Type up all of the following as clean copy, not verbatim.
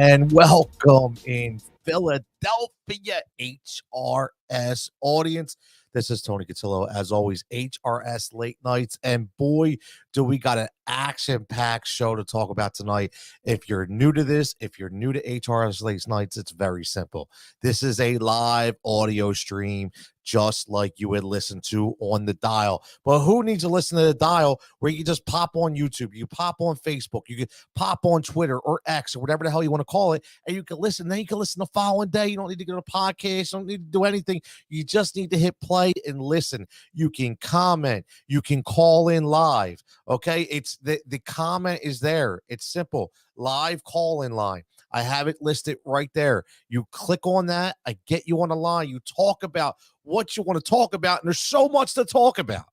And welcome in Philadelphia HRS audience. This is Tony Cutillo, as always, HRS Late Nights. And boy, do we got an action-packed show to talk about tonight. If you're new to this, if you're new to HRS Late Nights, it's very simple. This is a live audio stream, just like you would listen to on the dial. But who needs to listen to the dial where you can just pop on YouTube, you pop on Facebook, you can pop on Twitter or X or whatever the hell you want to call it, and you can listen. Then you can listen the following day. You don't need to go to a podcast. You don't need to do anything. You just need to hit play and listen. You can comment. You can call in live. Okay, it's the comment is there. It's simple. Live call in line. I have it listed right there. You click on that. I get you on the line. You talk about what you want to talk about, and there's so much to talk about.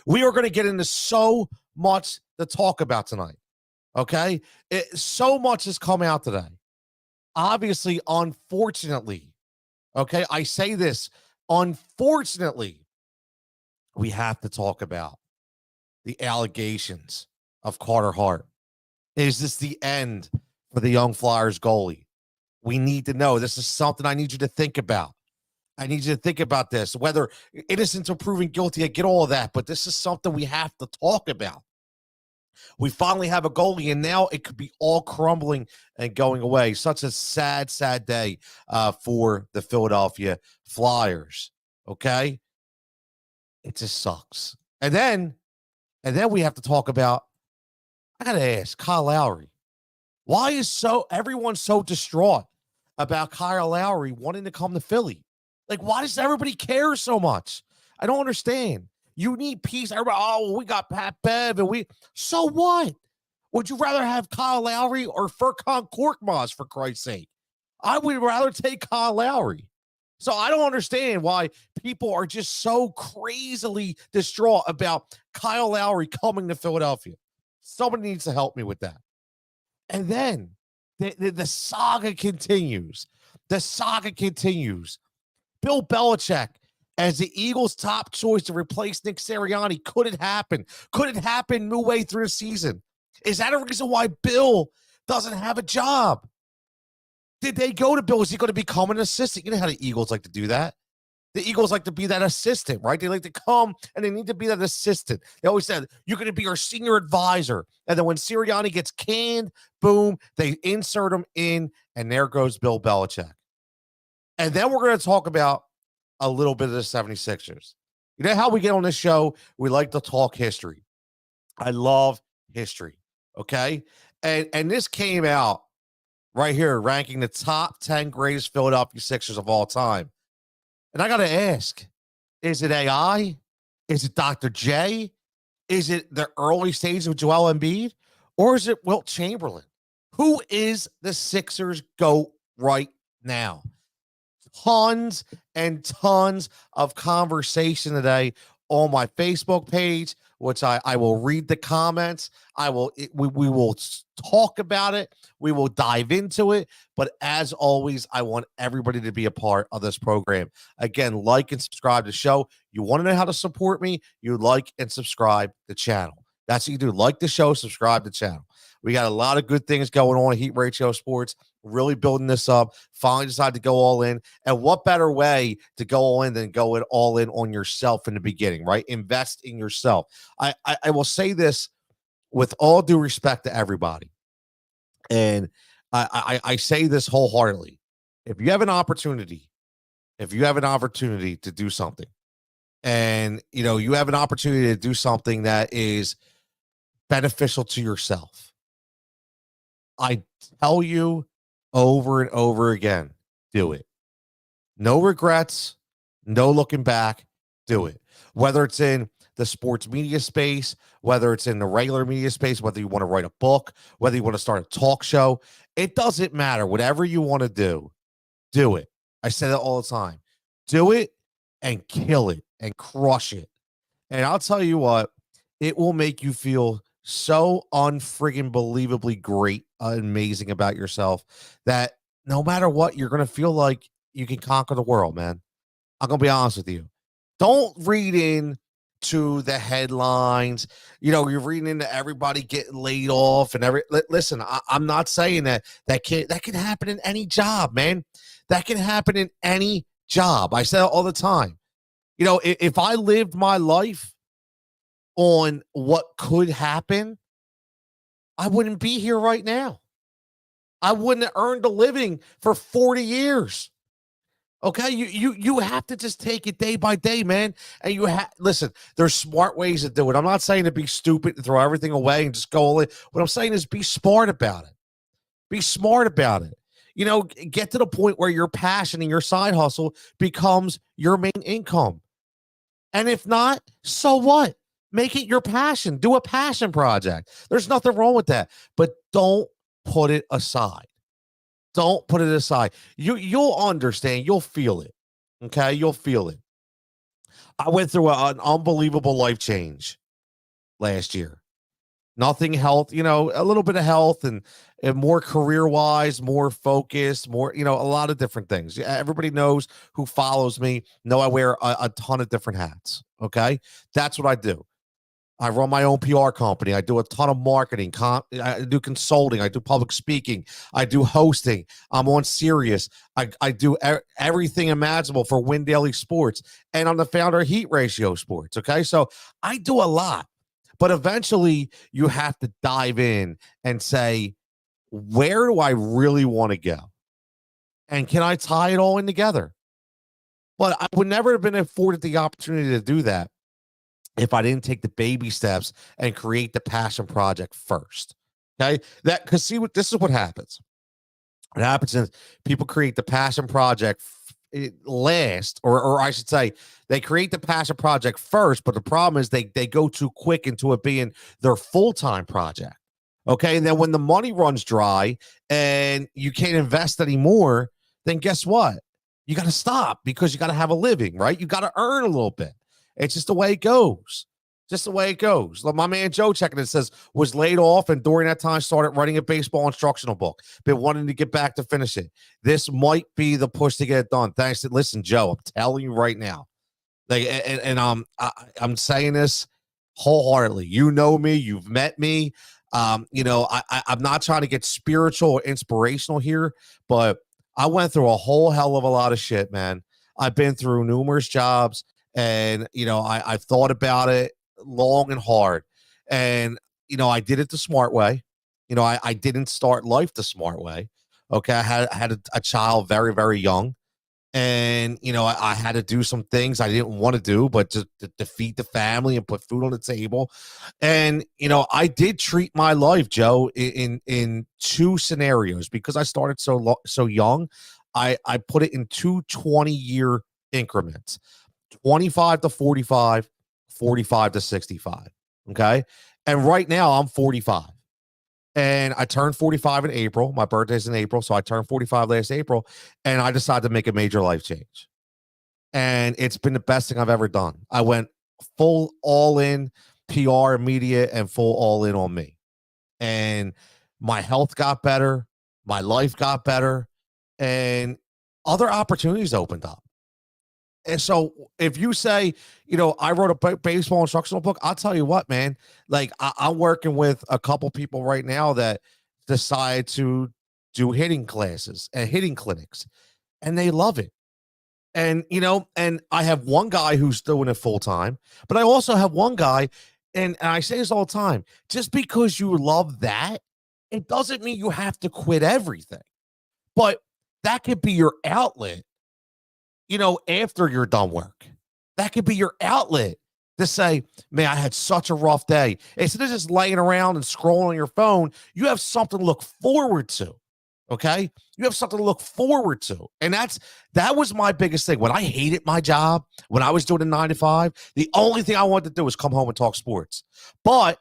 We are going to get into so much to talk about tonight. Okay, so much has come out today. Obviously, unfortunately, okay, I say this, unfortunately, we have to talk about the allegations of Carter Hart. Is this the end for the young Flyers goalie? We need to know. This is something I need you to think about. I need you to think about this, whether innocent or proven guilty. I get all of that, but this is something we have to talk about. We finally have a goalie, and now it could be all crumbling and going away. Such a sad, sad day for the Philadelphia Flyers. Okay? It just sucks. And then we have to talk about, I got to ask, Kyle Lowry. Why is everyone so distraught about Kyle Lowry wanting to come to Philly? Like, why does everybody care so much? I don't understand. You need peace. Everybody, oh, we got Pat Bev, and so what? Would you rather have Kyle Lowry or Furkan Korkmaz, for Christ's sake? I would rather take Kyle Lowry. So I don't understand why people are just so crazily distraught about Kyle Lowry coming to Philadelphia. Somebody needs to help me with that. And then the saga continues. The saga continues. Bill Belichick as the Eagles' top choice to replace Nick Sirianni. Could it happen? Could it happen midway through the season? Is that a reason why Bill doesn't have a job? Did they go to Bill? Is he going to become an assistant? You know how the Eagles like to do that? The Eagles like to be that assistant, right? They like to come and they need to be that assistant. They always said, you're going to be our senior advisor. And then when Sirianni gets canned, boom, they insert him in, and there goes Bill Belichick. And then we're going to talk about a little bit of the 76ers. You know how we get on this show? We like to talk history. I love history, okay? And this came out right here, ranking the top 10 greatest Philadelphia Sixers of all time. And I got to ask, is it AI? Is it Dr. J? Is it the early stages of Joel Embiid? Or is it Wilt Chamberlain? Who is the Sixers GOAT right now? Tons and tons of conversation today on my Facebook page, which I will read the comments. We will talk about it. We will dive into it. But as always, I want everybody to be a part of this program. Again, like and subscribe to the show. You want to know how to support me? You like and subscribe the channel. That's what you do. Like the show, subscribe to the channel. We got a lot of good things going on at Heat Ratio Sports, really building this up. Finally decided to go all in. And what better way to go all in than go all in on yourself in the beginning, right? Invest in yourself. I will say this with all due respect to everybody. And I say this wholeheartedly. If you have an opportunity to do something, and you have an opportunity to do something that is beneficial to yourself, I tell you over and over again, do it. No regrets, no looking back, do it. Whether it's in the sports media space, whether it's in the regular media space, whether you want to write a book, whether you want to start a talk show, it doesn't matter. Whatever you want to do it. I say that all the time. Do it and kill it and crush it. And I'll tell you what, it will make you feel so unfriggin' believably great, amazing about yourself that no matter what, you're going to feel like you can conquer the world, man. I'm going to be honest with you. Don't read in to the headlines. You're reading into everybody getting laid off and listen, I'm not saying that can happen in any job, man. That can happen in any job. I say it all the time. If I lived my life on what could happen, I wouldn't be here right now. I wouldn't have earned a living for 40 years. Okay, you have to just take it day by day, man. And listen, there's smart ways to do it. I'm not saying to be stupid and throw everything away and just go all in. What I'm saying is be smart about it. Be smart about it. Get to the point where your passion and your side hustle becomes your main income. And if not, so what? Make it your passion. Do a passion project. There's nothing wrong with that. But don't put it aside. Don't put it aside. You'll understand. You'll feel it. Okay? You'll feel it. I went through an unbelievable life change last year. Nothing health, a little bit of health and more career-wise, more focused, more, a lot of different things. Everybody knows who follows me, know I wear a ton of different hats. Okay? That's what I do. I run my own PR company. I do a ton of marketing. I do consulting. I do public speaking. I do hosting. I'm on Sirius. I do everything imaginable for Win Daily Sports. And I'm the founder of Heat Ratio Sports. Okay? So I do a lot. But eventually you have to dive in and say, where do I really want to go? And can I tie it all in together? But I would never have been afforded the opportunity to do that if I didn't take the baby steps and create the passion project first. Okay. Because this is what happens. What happens is people create the passion project last, or I should say, they create the passion project first, but the problem is they go too quick into it being their full-time project. Okay. And then when the money runs dry and you can't invest anymore, then guess what? You got to stop because you got to have a living, right? You got to earn a little bit. It's just the way it goes. Just the way it goes. Like my man Joe checking it says, was laid off and during that time started writing a baseball instructional book. Been wanting to get back to finish it. This might be the push to get it done. Thanks. Listen, Joe, I'm telling you right now. I'm saying this wholeheartedly. You know me. You've met me. I'm not trying to get spiritual or inspirational here, but I went through a whole hell of a lot of shit, man. I've been through numerous jobs. And, I've thought about it long and hard. And, I did it the smart way. I didn't start life the smart way. Okay. I had a child very, very young. And, I had to do some things I didn't want to do, but to feed the family and put food on the table. And, I did treat my life, Joe, in two scenarios because I started so young. I put it in two 20-year increments. 25 to 45, 45 to 65. Okay. And right now I'm 45 and I turned 45 in April. My birthday's in April. So I turned 45 last April and I decided to make a major life change. And it's been the best thing I've ever done. I went full all in PR, media, and full all in on me. And my health got better. My life got better and other opportunities opened up. And so if you say, I wrote a baseball instructional book, I'll tell you what, man, like I'm working with a couple people right now that decide to do hitting classes and hitting clinics and they love it. And, and I have one guy who's doing it full time, but I also have one guy. And I say this all the time, just because you love that, it doesn't mean you have to quit everything, but that could be your outlet. After you're done work, that could be your outlet to say, man, I had such a rough day. Instead of just laying around and scrolling on your phone, you have something to look forward to. Okay. You have something to look forward to. And that was my biggest thing. When I hated my job, when I was doing a 9 to 5, the only thing I wanted to do was come home and talk sports. But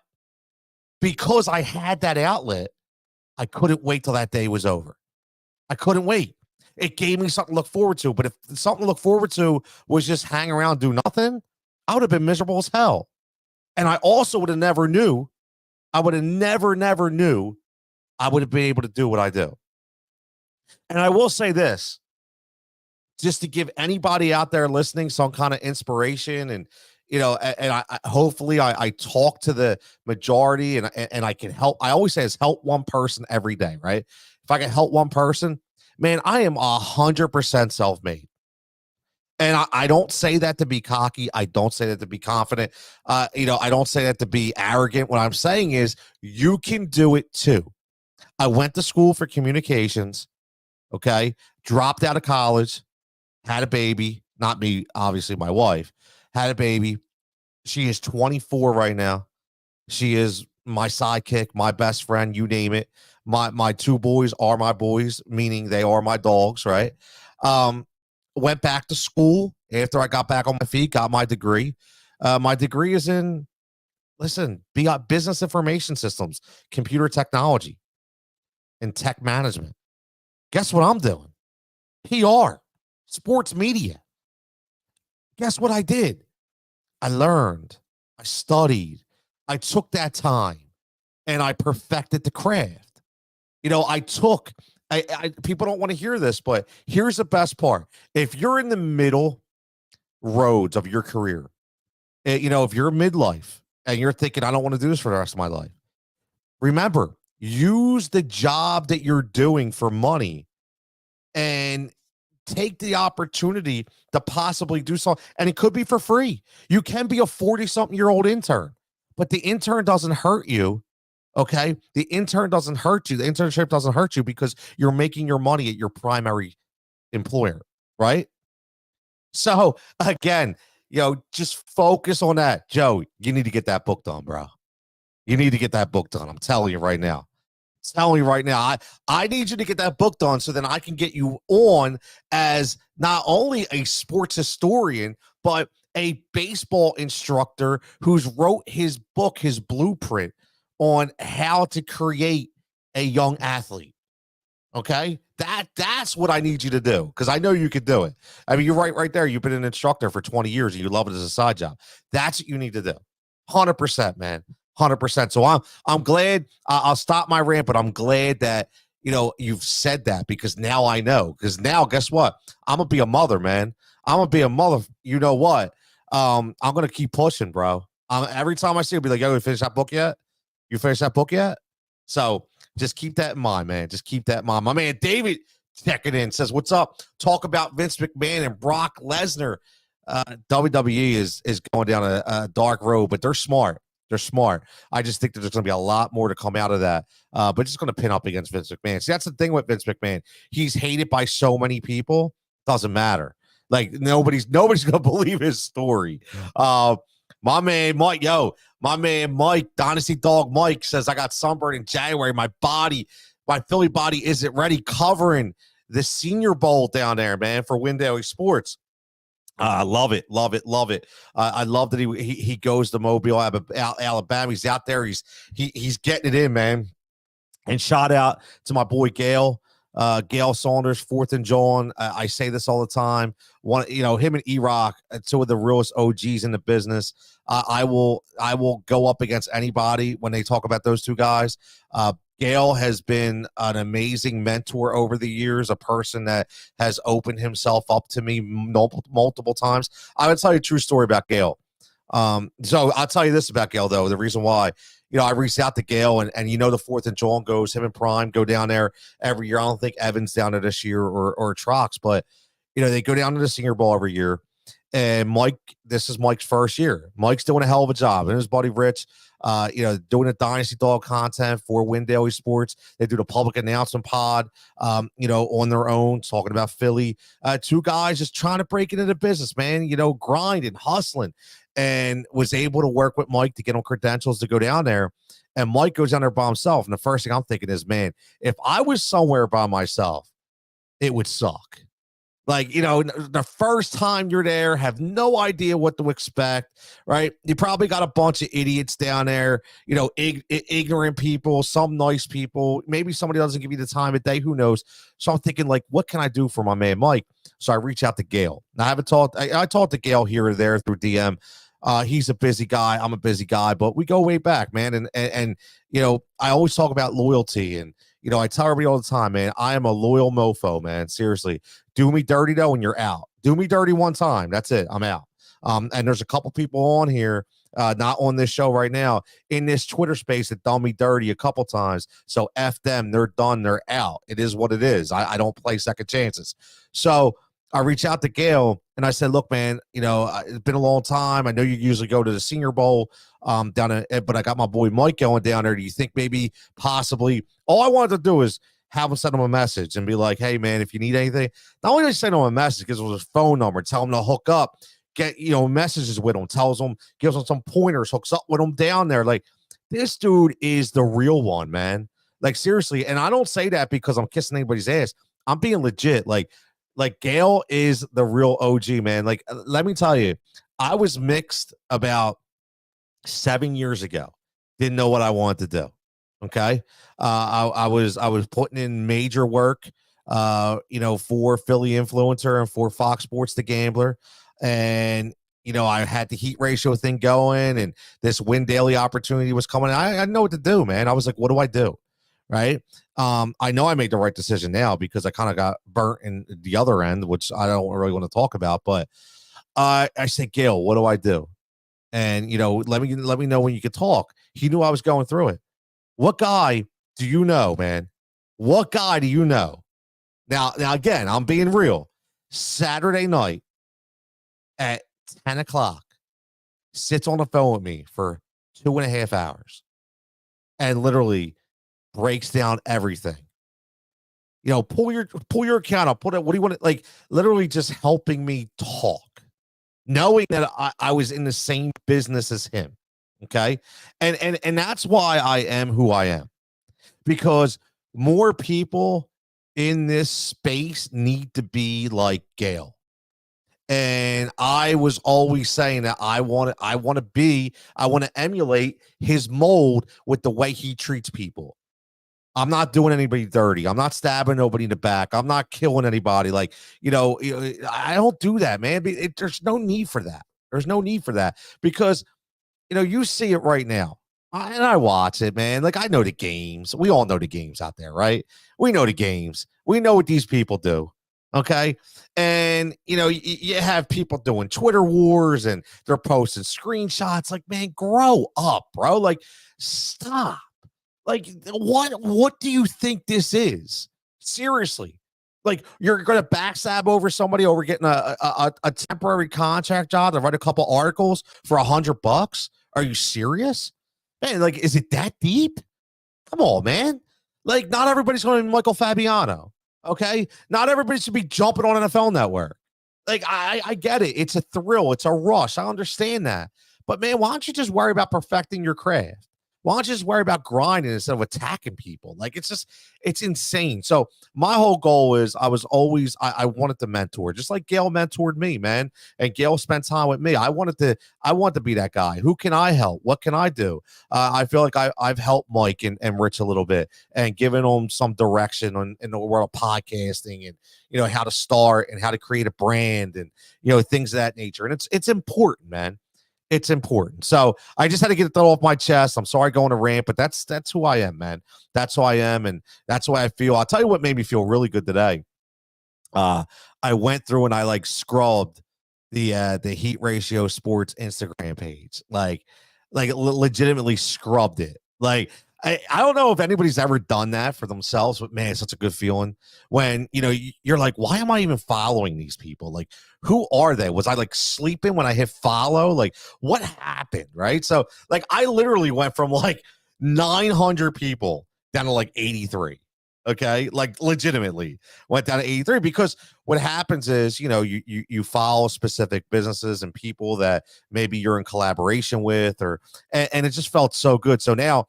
because I had that outlet, I couldn't wait till that day was over. I couldn't wait. It gave me something to look forward to. But if something to look forward to was just hang around, do nothing, I would have been miserable as hell. And I also would have never knew. I would have never knew I would have been able to do what I do. And I will say this, just to give anybody out there listening some kind of inspiration and, and I hopefully I talk to the majority, and I can help. I always say is help one person every day, right? If I can help one person, man, I am 100% self-made. And I don't say that to be cocky. I don't say that to be confident. I don't say that to be arrogant. What I'm saying is you can do it too. I went to school for communications, okay? Dropped out of college, had a baby. Not me, obviously, my wife. Had a baby. She is 24 right now. She is my sidekick, my best friend, you name it. My two boys are my boys, meaning they are my dogs, right? Went back to school after I got back on my feet, got my degree. My degree is in, listen, business information systems, computer technology, and tech management. Guess what I'm doing? PR, sports media. Guess what I did? I learned, I studied, I took that time, and I perfected the craft. People don't want to hear this, but here's the best part. If you're in the middle roads of your career, if you're midlife and you're thinking, I don't want to do this for the rest of my life, remember, use the job that you're doing for money and take the opportunity to possibly do something. And it could be for free. You can be a 40-something-year-old intern, but the intern doesn't hurt you. Okay. The intern doesn't hurt you. The internship doesn't hurt you because you're making your money at your primary employer. Right. So again, just focus on that. Joe, you need to get that book done, bro. You need to get that book done. I'm telling you right now. I need you to get that book done so then I can get you on as not only a sports historian, but a baseball instructor who's wrote his book, his blueprint on how to create a young athlete. Okay? That's what I need you to do because I know you could do it. I mean, you're right there. You've been an instructor for 20 years and you love it as a side job. That's what you need to do. 100%, man. 100%. So I'm glad. I'll stop my rant, but I'm glad that you've said that because now I know. Because now, guess what? I'm gonna be a mother, man. I'm gonna be a mother. You know what? I'm gonna keep pushing, bro. Every time I see it, I'll be like, "Yo, you finished that book yet? You finished that book yet?" So just keep that in mind, man. Just keep that in mind. My man David checking in says, "What's up? Talk about Vince McMahon and Brock Lesnar. WWE is going down a dark road, but they're smart. They're smart. I just think that there's going to be a lot more to come out of that. But just going to pin up against Vince McMahon. See, that's the thing with Vince McMahon. He's hated by so many people. Doesn't matter. Like nobody's going to believe his story. My man Mike, Dynasty Dog Mike says, I got sunburned in January. My Philly body isn't ready, covering the Senior Bowl down there, man, for Win Daily Sports. I love it. I love that he goes to Mobile, Alabama. He's out there. He's getting it in, man. And shout out to my boy Gail Saunders, 4th and John. I say this all the time. Him and E-Rock, two of the realest OGs in the business. I will go up against anybody when they talk about those two guys. Gail has been an amazing mentor over the years, a person that has opened himself up to me multiple times. I would tell you a true story about Gail. So I'll tell you this about Gail, though. The reason why, I reached out to Gail, and the 4th and John goes, him and Prime go down there every year. I don't think Evan's down there this year or Trox, but, they go down to the Senior Bowl every year. And Mike, this is Mike's first year. Mike's doing a hell of a job. And his buddy Rich, doing the Dynasty Dog content for Win Daily Sports. They do the public announcement pod, on their own, talking about Philly. Two guys just trying to break into the business, man, grinding, hustling, and was able to work with Mike to get him credentials to go down there. And Mike goes down there by himself. And the first thing I'm thinking is, man, if I was somewhere by myself, it would suck. Like, the first time you're there, have no idea what to expect, right? You probably got a bunch of idiots down there, ignorant people, some nice people. Maybe somebody doesn't give you the time of day. Who knows? So I'm thinking, like, what can I do for my man Mike? So I reach out to Gail. Now, I talked to Gail here or there through DM. He's a busy guy. I'm a busy guy, but we go way back, man. And I always talk about loyalty, and I tell everybody all the time, man, I am a loyal mofo, man. Seriously. Do me dirty, though, and you're out. Do me dirty one time. That's it. I'm out. And there's a couple people on here, not on this show right now, in this Twitter space that done me dirty a couple times. So F them, they're done, they're out. It is what it is. I don't play second chances. So I reached out to Gail and I said, look, man, it's been a long time. I know you usually go to the Senior Bowl but I got my boy Mike going down there. Do you think maybe possibly all I wanted to do is have him send him a message and be like, hey, man, if you need anything, not only send him a message, gives him his phone number, tell him to hook up, get, messages with him, gives him some pointers, hooks up with him down there. Like, this dude is the real one, man. Like, seriously. And I don't say that because I'm kissing anybody's ass. I'm being legit. Like Gail is the real OG, man. Like, let me tell you, I was mixed about 7 years ago. Didn't know what I wanted to do. Okay. I was putting in major work, for Philly Influencer and for Fox Sports The Gambler. And, I had the heat ratio thing going and this win daily opportunity was coming. I didn't know what to do, man. I was like, what do I do? Right. I know I made the right decision now because I kind of got burnt in the other end, which I don't really want to talk about, but I said, Gail, what do I do? And, let me know when you can talk. He knew I was going through it. What guy do you know, man? What guy do you know? Now again, I'm being real. Saturday night at 10 o'clock, sits on the phone with me for 2.5 hours and literally breaks down everything. Pull your account up. What do you want to, like, literally just helping me talk, knowing that I was in the same business as him. Okay. And that's why I am who I am, because more people in this space need to be like Gail. And I was always saying that I want to emulate his mold with the way he treats people. I'm not doing anybody dirty. I'm not stabbing nobody in the back. I'm not killing anybody. Like, I don't do that, man. There's no need for that. There's no need for that because, you see it right now. And I watch it, man. Like, I know the games. We all know the games out there, right? We know the games. We know what these people do. Okay. And, you have people doing Twitter wars and they're posting screenshots. Like, man, grow up, bro. Like, stop. Like, what do you think this is? Seriously. Like, you're going to backstab over somebody over getting a temporary contract job to write a couple articles for $100? Are you serious? Man, like, is it that deep? Come on, man. Like, not everybody's going to be Michael Fabiano. Okay. Not everybody should be jumping on NFL Network. Like, I get it. It's a thrill. It's a rush. I understand that. But, man, why don't you just worry about perfecting your craft? Why don't you just worry about grinding instead of attacking people? Like, it's insane. So my whole goal is I wanted to mentor, just like Gail mentored me, man. And Gail spent time with me. I want to be that guy. Who can I help? What can I do? I feel like I've helped Mike and Rich a little bit and given them some direction in the world of podcasting and, how to start and how to create a brand and, things of that nature. And it's important, man. It's important. So I just had to get that off my chest. I'm sorry going to rant, but that's who I am, man. That's who I am, and that's why I feel. I'll tell you what made me feel really good today. I went through and I scrubbed the Heat Ratio Sports Instagram page, like legitimately scrubbed it. Like, I don't know if anybody's ever done that for themselves, but man, it's such a good feeling when, you're like, why am I even following these people? Like, who are they? Was I sleeping when I hit follow? Like, what happened? Right. So I literally went from 900 people down to 83. Okay. Legitimately went down to 83 because what happens is, you follow specific businesses and people that maybe you're in collaboration with and it just felt so good. So now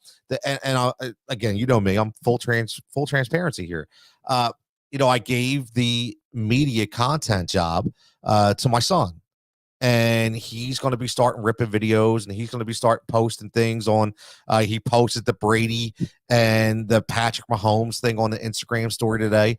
again, me, I'm full transparency here. I gave the media content job to my son. And he's going to be starting ripping videos and he's going to be start posting things on, he posted the Brady and the Patrick Mahomes thing on the Instagram story today.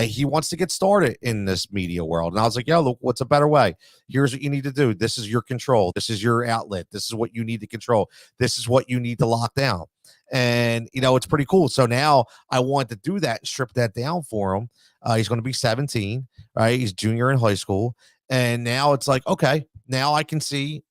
He wants to get started in this media world. And I was like, yo, look, what's a better way? Here's what you need to do. This is your control. This is your outlet. This is what you need to control. This is what you need to lock down. And, it's pretty cool. So now I want to do that and strip that down for him. He's going to be 17, right? He's junior in high school. And now it's okay, now I can see,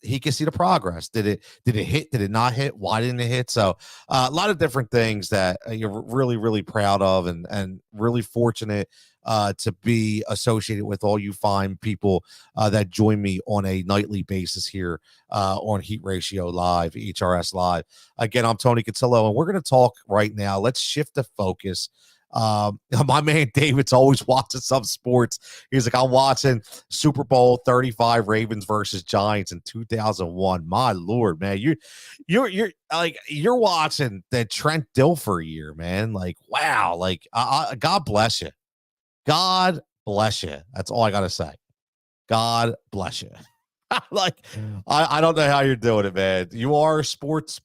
he can see the progress. Did it hit? Did it not hit? Why didn't it hit? So a lot of different things that you're really, really proud of, and really fortunate to be associated with all you fine people that join me on a nightly basis here on Heat Ratio Live, HRS Live. Again, I'm Tony Cutillo, and we're going to talk right now. Let's shift the focus. My man David's always watching some sports. He's like, I'm watching Super Bowl 35 Ravens versus Giants in 2001. My Lord, man, you're like, you're watching the Trent Dilfer year, man. Like, wow, like, God bless you. God bless you. That's all I gotta say. God bless you. Like, I don't know how you're doing it, man. You are a sports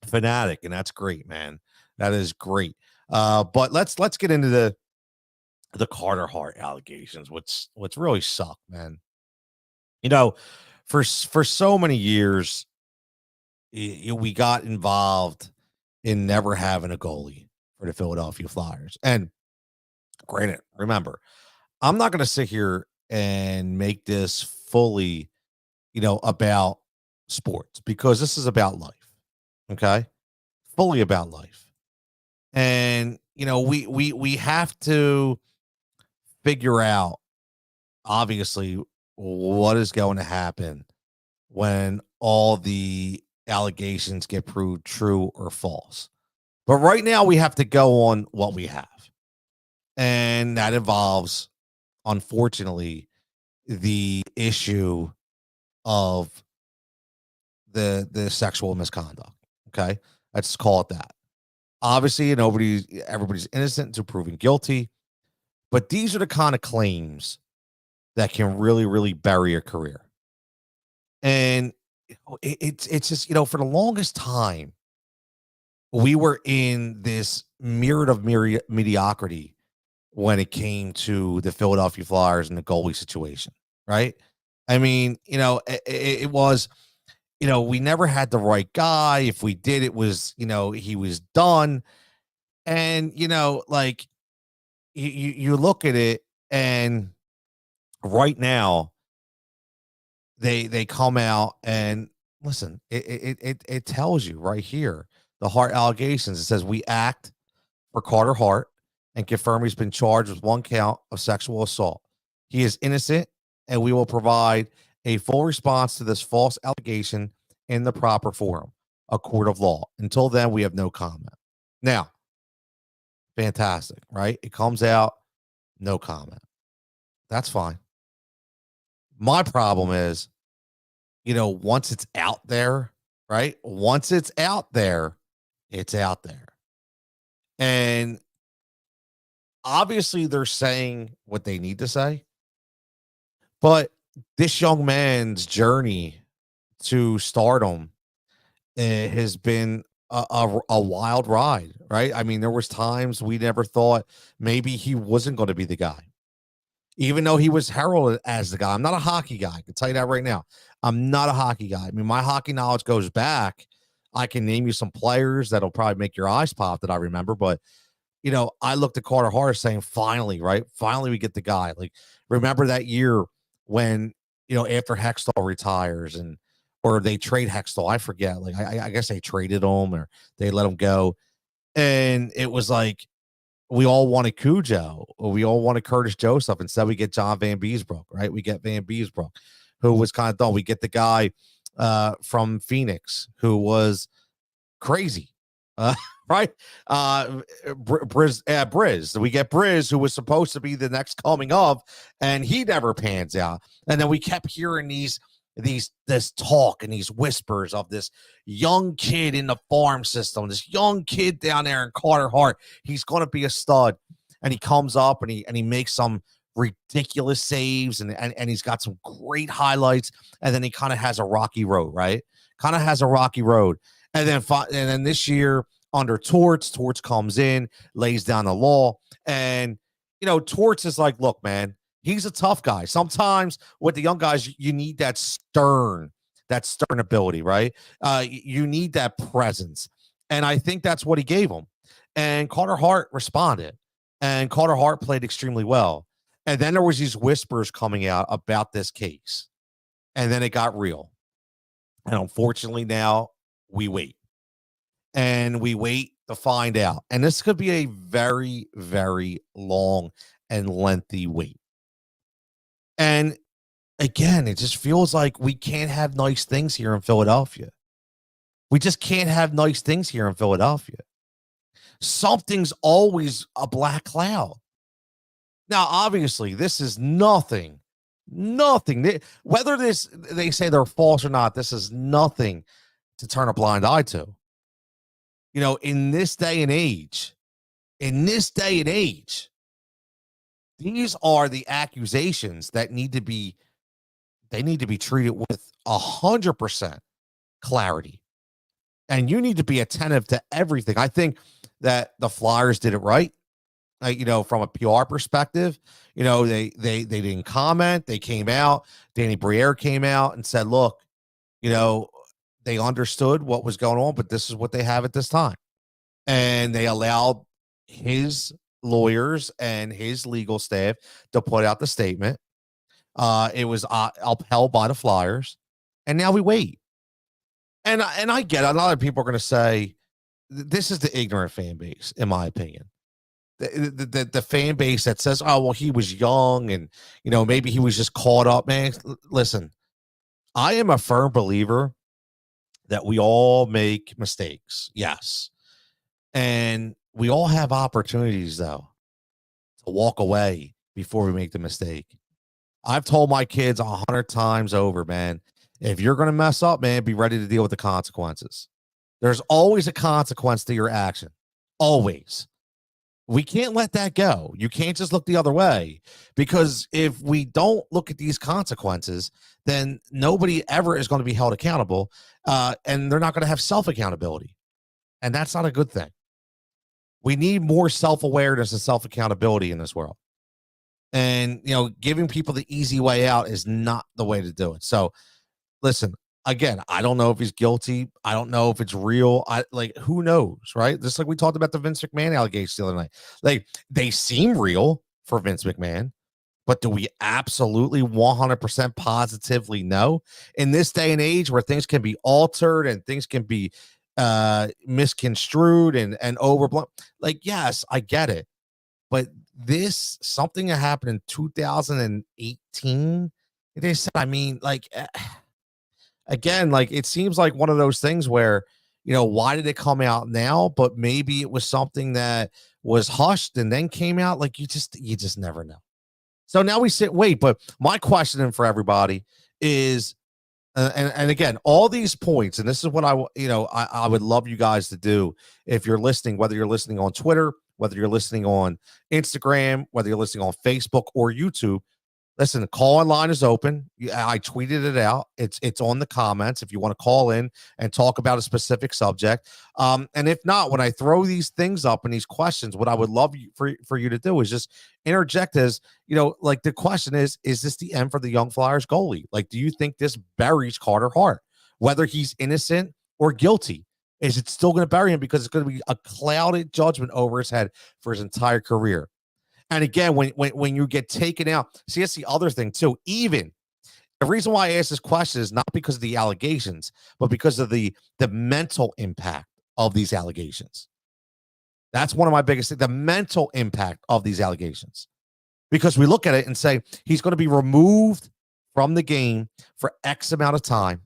fanatic, and that's great, man. That is great. But let's get into the Carter Hart allegations. What's really sucked, man. You know, for so many years, we got involved in never having a goalie for the Philadelphia Flyers. And granted, remember, I'm not going to sit here and make this fully, about sports, because this is about life. Okay, fully about life. And we have to figure out, obviously, what is going to happen when all the allegations get proved true or false. But right now we have to go on what we have. And that involves, unfortunately, the issue of the sexual misconduct. Okay, let's call it that. Obviously, everybody's innocent until proven guilty, but these are the kind of claims that can really, really bury a career. And it's just, for the longest time, we were in this myriad of mediocrity when it came to the Philadelphia Flyers and the goalie situation, right? I mean, it was, we never had the right guy. If we did, it was, he was done. And, like, you look at it, and right now they come out and listen, it tells you right here, the Hart allegations. It says, we act for Carter Hart and confirm he's been charged with one count of sexual assault. He is innocent, and we will provide a full response to this false allegation in the proper forum, a court of law. Until then, we have no comment. Now, fantastic, right? It comes out, no comment. That's fine. My problem is, once it's out there, right? Once it's out there, it's out there. And obviously they're saying what they need to say. But this young man's journey to stardom has been a wild ride, right? I mean, there was times we never thought maybe he wasn't going to be the guy, even though he was heralded as the guy. I'm not a hockey guy. I can tell you that right now. I'm not a hockey guy. I mean, my hockey knowledge goes back. I can name you some players that'll probably make your eyes pop that I remember. But, I looked at Carter Hart saying, finally, right? Finally, we get the guy. Like, remember that year when, after Hextall retires or they trade Hextall, I forget. Like, I guess they traded him or they let him go. And it was like, we all wanted Cujo, or we all wanted Curtis Joseph. Instead, we get John Van Beesbrook, right? We get Van Beesbrook, who was kind of done. We get the guy from Phoenix who was crazy, right? Briz. We get Briz, who was supposed to be the next coming of, and he never pans out. And then we kept hearing this talk and these whispers of this young kid in the farm system, this young kid down there in Carter Hart. He's going to be a stud. And he comes up and he makes some ridiculous saves and he's got some great highlights. And then he kind of has a rocky road, right? Kind of has a rocky road. And then this year under Torts comes in, lays down the law. And, Torts is like, look, man, he's a tough guy. Sometimes with the young guys, you need that stern ability, right? You need that presence. And I think that's what he gave him. And Carter Hart responded. And Carter Hart played extremely well. And then there was these whispers coming out about this case. And then it got real. And unfortunately, now we wait. And we wait to find out. And this could be a very, very long and lengthy wait. And again, it just feels like we can't have nice things here in Philadelphia. We just can't have nice things here in Philadelphia. Something's always a black cloud. Now, obviously, this is nothing. Whether they say they're false or not, this is nothing to turn a blind eye to. You know, in this day and age, these are the accusations that need to be treated with 100% clarity. And you need to be attentive to everything. I think that the Flyers did it right. You know, from a PR perspective, you know, they didn't comment. They came out. Danny Briere came out and said, look, you know, they understood what was going on, but this is what they have at this time. And they allowed his lawyers and his legal staff to put out the statement. It was upheld by the Flyers. And now we wait. And I get it. A lot of people are going to say, this is the ignorant fan base, in my opinion. The fan base that says, oh, well, he was young and, you know, maybe he was just caught up, man. Listen, I am a firm believer that we all make mistakes. Yes. And we all have opportunities, though, to walk away before we make the mistake. I've told my kids 100 times over, man, if you're going to mess up, man, be ready to deal with the consequences. There's always a consequence to your action. Always. We can't let that go. You can't just look the other way, because if we don't look at these consequences, then nobody ever is going to be held accountable, and they're not going to have self-accountability. And that's not a good thing. We need more self-awareness and self-accountability in this world. And, you know, giving people the easy way out is not the way to do it. So, listen, again, I don't know if he's guilty. I don't know if it's real. Who knows, right? Just like we talked about the Vince McMahon allegations the other night. Like, they seem real for Vince McMahon, but do we absolutely 100% positively know? In this day and age where things can be altered and things can be misconstrued and overblown, like, yes, I get it. But something that happened in 2018, they said, I mean, like, again, like, it seems like one of those things where, you know, why did it come out now? But maybe it was something that was hushed and then came out. Like, you just never know. So now we wait. But my question for everybody is, and again, all these points, and this is what I would love you guys to do if you're listening, whether you're listening on Twitter, whether you're listening on Instagram, whether you're listening on Facebook or YouTube. Listen, the call-in line is open. I tweeted it out. It's on the comments if you want to call in and talk about a specific subject. And if not, when I throw these things up and these questions, what I would love for you to do is just interject as, you know, like, the question is this the end for the young Flyers goalie? Like, do you think this buries Carter Hart? Whether he's innocent or guilty, is it still going to bury him because it's going to be a clouded judgment over his head for his entire career? And again, when you get taken out, see, that's the other thing too. Even the reason why I ask this question is not because of the allegations, but because of the mental impact of these allegations. That's one of my biggest things, the mental impact of these allegations. Because we look at it and say, he's going to be removed from the game for X amount of time.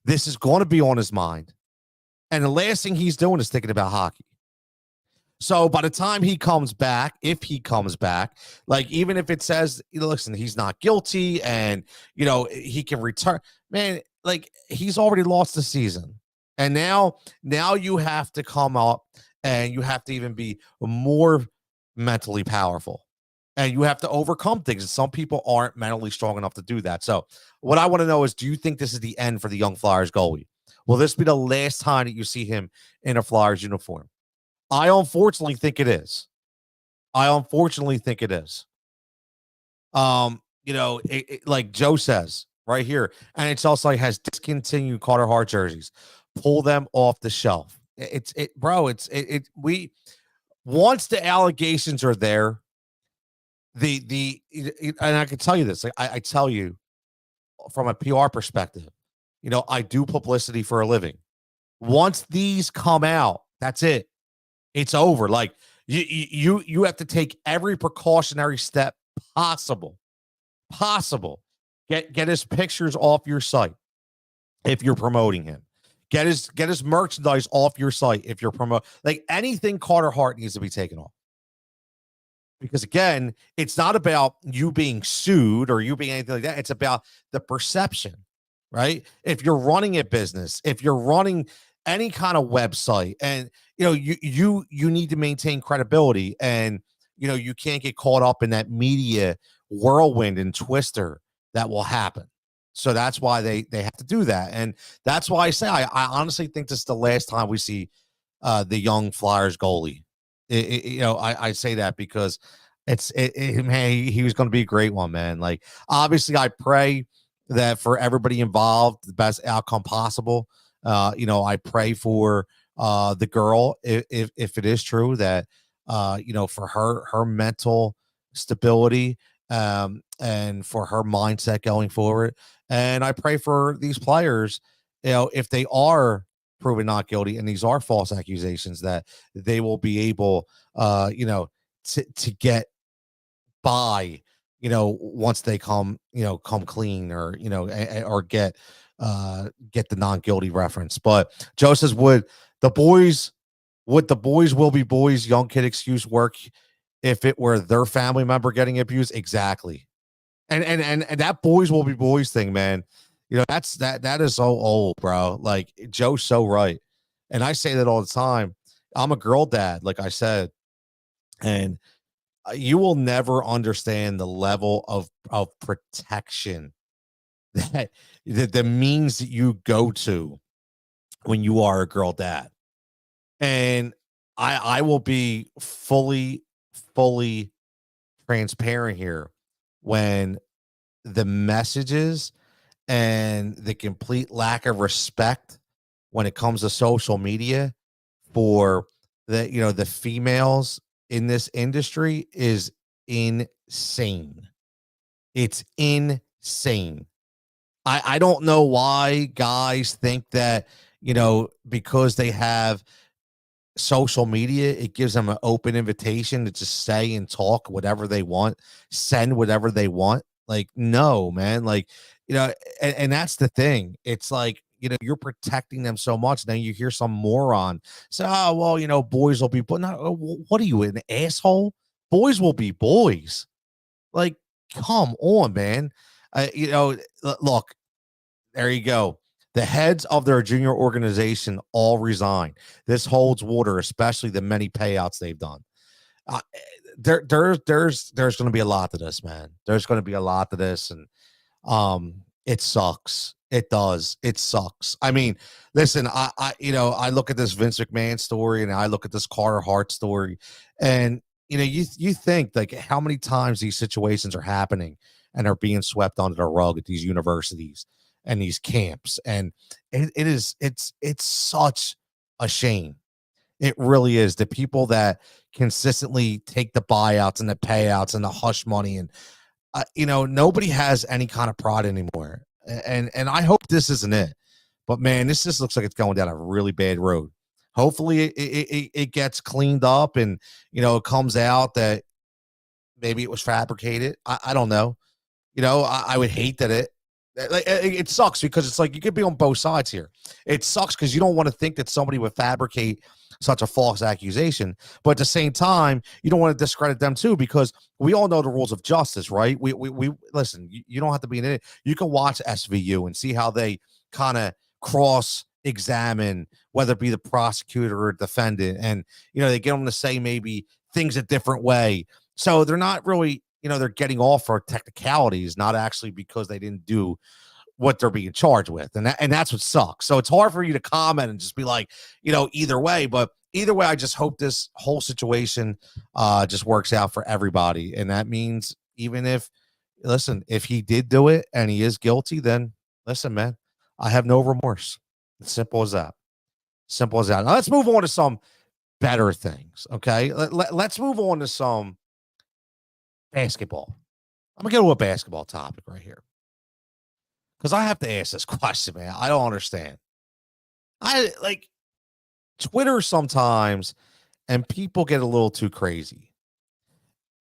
This is going to be on his mind. And the last thing he's doing is thinking about hockey. So by the time he comes back, if he comes back, like, even if it says, listen, he's not guilty and, you know, he can return, man, like, he's already lost the season. And now you have to come up and you have to even be more mentally powerful and you have to overcome things. And some people aren't mentally strong enough to do that. So what I want to know is, do you think this is the end for the young Flyers goalie? Will this be the last time that you see him in a Flyers uniform? I unfortunately think it is. You know, like Joe says right here, and it's also like, has discontinued Carter Hart jerseys. Pull them off the shelf. We once the allegations are there, and I can tell you this, like, I tell you, from a PR perspective, I do publicity for a living. Once these come out, that's it. It's over. Like you have to take every precautionary step possible. Get his pictures off your site if you're promoting him. Get his merchandise off your site if you're like anything Carter Hart needs to be taken off. Because again, it's not about you being sued or you being anything like that. It's about the perception, right? If you're running a business, if you're running any kind of website, and you need to maintain credibility, and you can't get caught up in that media whirlwind and twister that will happen. So that's why they have to do that, and that's why I say I honestly think this is the last time we see the young Flyers goalie. I say that because man, he was going to be a great one, man. Like, obviously, I pray that for everybody involved, the best outcome possible. I pray for the girl, if it is true that for her mental stability, and for her mindset going forward. And I pray for these players, if they are proven not guilty and these are false accusations, that they will be able to get by, once they come clean, or or get the non-guilty reference. But Joe says, would the boys will be boys young kid excuse work if it were their family member getting abused? Exactly. And that boys will be boys thing, man. That is so old, bro. Like, Joe's so right. And I say that all the time. I'm a girl dad, like I said, and you will never understand the level of protection that the means that you go to when you are a girl dad. And I will be fully transparent here when the messages and the complete lack of respect when it comes to social media for the females in this industry is insane. It's insane. I don't know why guys think that, because they have social media, it gives them an open invitation to just say and talk whatever they want, send whatever they want. Like, no, man. Like, and that's the thing. It's like, you're protecting them so much. Then you hear some moron say, oh, well, boys will be, but no, what are you, an asshole? Boys will be boys. Like, come on, man. Look, there you go. The heads of their junior organization all resign. This holds water, especially the many payouts they've done. There's going to be a lot to this, man. There's going to be a lot to this, and it sucks. It does. It sucks. I mean, listen, I look at this Vince McMahon story, and I look at this Carter Hart story, and you think, like, how many times these situations are happening and are being swept under the rug at these universities and these camps, and it's such a shame. It really is. The people that consistently take the buyouts and the payouts and the hush money, and nobody has any kind of pride anymore. And I hope this isn't it. But man, this just looks like it's going down a really bad road. Hopefully it gets cleaned up, and it comes out that maybe it was fabricated. I don't know. I would hate that it sucks, because it's like you could be on both sides here. It sucks because you don't want to think that somebody would fabricate such a false accusation, but at the same time, you don't want to discredit them too, because we all know the rules of justice, right? We listen. You don't have to be in it. You can watch SVU and see how they kind of cross examine, whether it be the prosecutor or defendant, and they get them to say maybe things a different way. So they're not really, they're getting off for technicalities, not actually because they didn't do what they're being charged with. And that's what sucks. So it's hard for you to comment and just be like, either way. But either way, I just hope this whole situation just works out for everybody. And that means, even if he did do it and he is guilty, then listen, man, I have no remorse. It's simple as that. Simple as that. Now let's move on to some better things. Okay. Let's move on to some basketball. I'm gonna get to a basketball topic right here, because I have to ask this question, man. I don't understand. I like Twitter sometimes, and people get a little too crazy.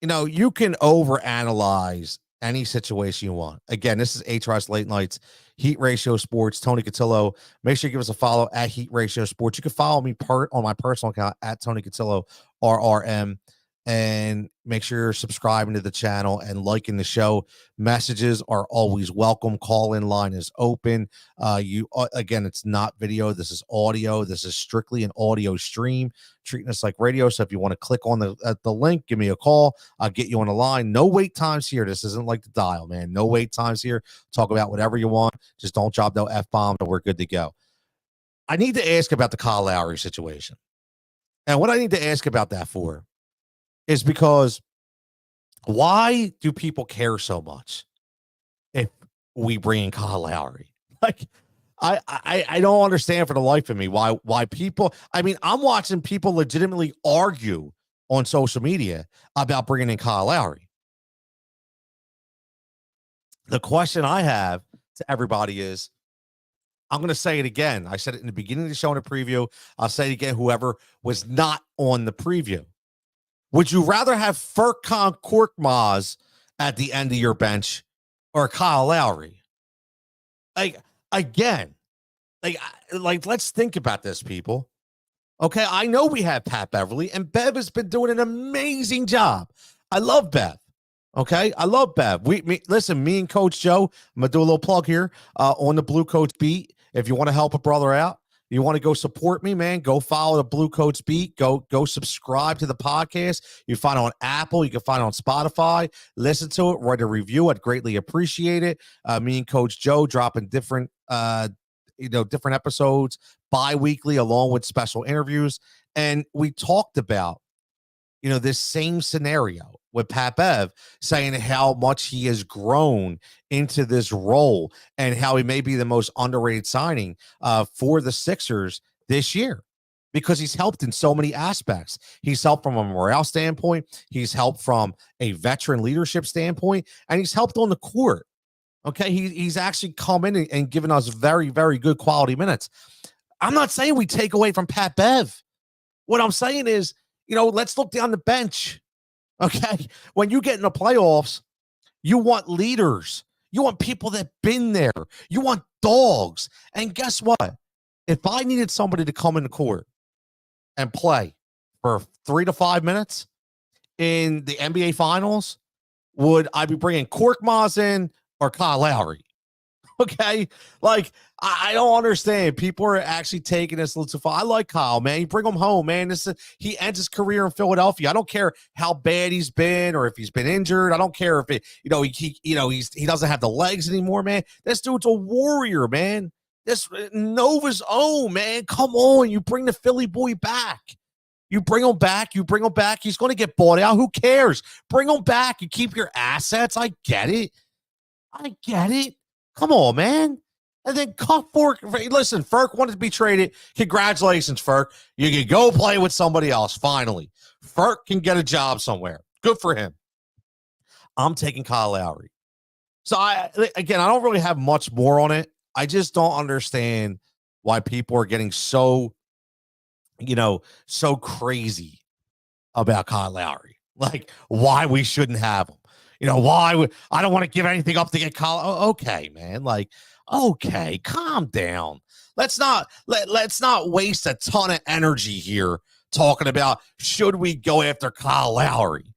You can overanalyze any situation you want. Again, this is HRS Late Nights, Heat Ratio Sports, Tony Cutillo. Make sure you give us a follow at Heat Ratio Sports. You can follow me on my personal account at Tony Cutillo, RRM. And make sure you're subscribing to the channel and liking the show. Messages are always welcome. Call-in line is open. Again, it's not video. This is audio. This is strictly an audio stream, treating us like radio. So if you want to click on the link, give me a call. I'll get you on the line. No wait times here. This isn't like the dial, man. No wait times here. Talk about whatever you want. Just don't drop no F-bomb, and we're good to go. I need to ask about the Kyle Lowry situation. And what I need to ask about that for is because why do people care so much if we bring in Kyle Lowry? Like, I don't understand for the life of me why people. I mean, I'm watching people legitimately argue on social media about bringing in Kyle Lowry. The question I have to everybody is, I'm going to say it again. I said it in the beginning of the show in the preview. I'll say it again, whoever was not on the preview. Would you rather have Furkan Korkmaz at the end of your bench or Kyle Lowry? Again, let's think about this, people. Okay, I know we have Pat Beverly, and Bev has been doing an amazing job. I love Bev. Okay, I love Bev. Listen, me and Coach Joe, I'm going to do a little plug here on the Blue Coach Beat. If you want to help a brother out, you want to go support me, man, go follow the Blue Coats Beat. Go subscribe to the podcast. You find it on Apple. You can find it on Spotify. Listen to it. Write a review. I'd greatly appreciate it. Me and Coach Joe dropping different episodes bi-weekly along with special interviews. And we talked about, this same scenario with Pat Bev, saying how much he has grown into this role and how he may be the most underrated signing for the Sixers this year because he's helped in so many aspects. He's helped from a morale standpoint. He's helped from a veteran leadership standpoint, and he's helped on the court. Okay, he's actually come in and given us very, very good quality minutes. I'm not saying we take away from Pat Bev. What I'm saying is, let's look down the bench. Okay, when you get in the playoffs, you want leaders. You want people that been there. You want dogs. And guess what? If I needed somebody to come in the court and play for 3 to 5 minutes in the NBA Finals, would I be bringing Korkmaz in or Kyle Lowry? Okay, I don't understand. People are actually taking this a little too far. I like Kyle, man. You bring him home, man. He ends his career in Philadelphia. I don't care how bad he's been or if he's been injured. I don't care if he doesn't have the legs anymore, man. This dude's a warrior, man. This Nova's own, man. Come on, you bring the Philly boy back. You bring him back. He's going to get bought out. Who cares? Bring him back. You keep your assets. I get it. Come on, man. And then listen, Ferk wanted to be traded. Congratulations, Ferk. You can go play with somebody else, finally. Ferk can get a job somewhere. Good for him. I'm taking Kyle Lowry. So, I don't really have much more on it. I just don't understand why people are getting so crazy about Kyle Lowry. Like, why we shouldn't have him. Why I don't want to give anything up to get Kyle. Oh, okay, man. Okay, calm down. Let's not waste a ton of energy here talking about should we go after Kyle Lowry.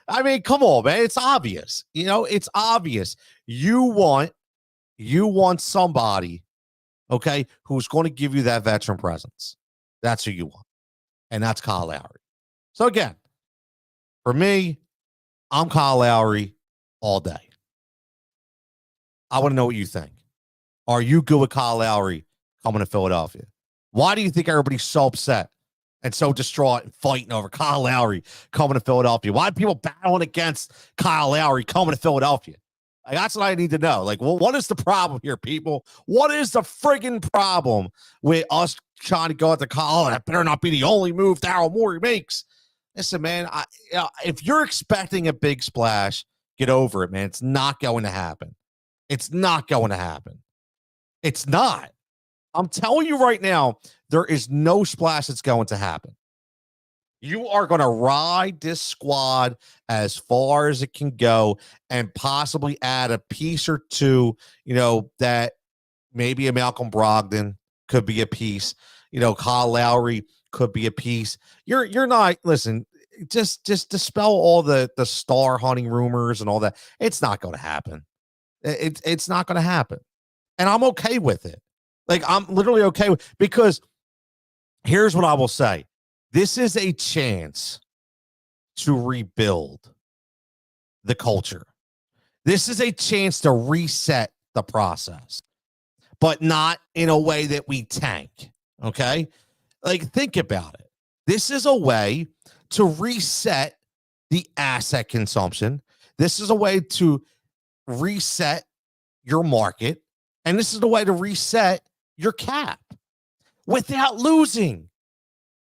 I mean, come on, man. It's obvious. It's obvious. You want somebody, okay, who's going to give you that veteran presence. That's who you want. And that's Kyle Lowry. So again, for me, I'm Kyle Lowry all day. I want to know what you think. Are you good with Kyle Lowry coming to Philadelphia? Why do you think everybody's so upset and so distraught and fighting over Kyle Lowry coming to Philadelphia? Why are people battling against Kyle Lowry coming to Philadelphia? That's what I need to know. What is the problem here, people? What is the friggin' problem with us trying to go at the Kyle? That better not be the only move Daryl Morey makes. Listen, man, if you're expecting a big splash, get over it, man. It's not going to happen. It's not going to happen. It's not. I'm telling you right now, there is no splash that's going to happen. You are going to ride this squad as far as it can go and possibly add a piece or two, that maybe a Malcolm Brogdon could be a piece. Kyle Lowry could be a piece. You're not, listen, just dispel all the star hunting rumors and all that. It's not going to happen. It's not going to happen. And I'm okay with it. Like, I'm literally okay with, because here's what I will say. This is a chance to rebuild the culture. This is a chance to reset the process, but not in a way that we tank. Okay? Like, think about it. This is a way to reset the asset consumption. This is a way to reset your market. And this is the way to reset your cap without losing.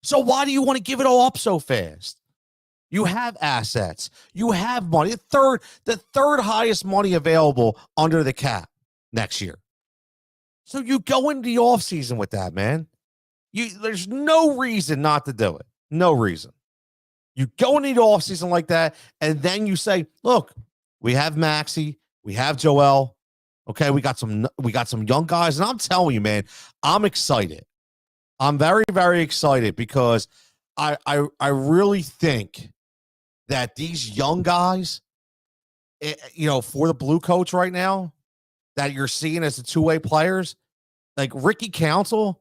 So why do you want to give it all up so fast? You have assets. You have money. The third highest money available under the cap next year. So you go into the offseason with that, man. There's no reason not to do it. No reason. You go into the offseason like that, and then you say, look, we have Maxey, we have Joel. Okay, we got some young guys, and I'm telling you, man, I'm excited. I'm very, very excited because I really think that these young guys, for the blue coach right now, that you're seeing as the two-way players, like Ricky Council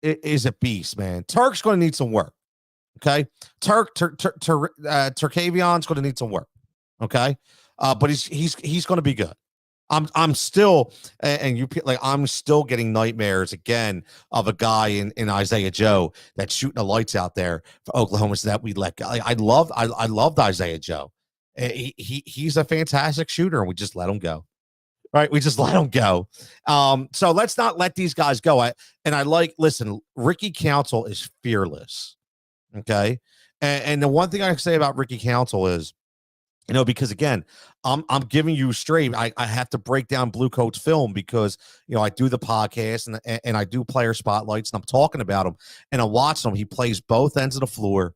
is a beast, man. Turk's going to need some work. Okay, Turkavion's going to need some work. Okay, but he's going to be good. I'm still, and I'm still getting nightmares again of a guy in Isaiah Joe that's shooting the lights out there for Oklahoma so that we let go. I loved Isaiah Joe. He's a fantastic shooter, and we just let him go. Right, we just let him go. So let's not let these guys go. Listen, Ricky Council is fearless. Okay, and the one thing I can say about Ricky Council is, because again, I'm giving you straight. I have to break down Blue Coats film because I do the podcast and I do player spotlights and I'm talking about him and I'm watching him. He plays both ends of the floor,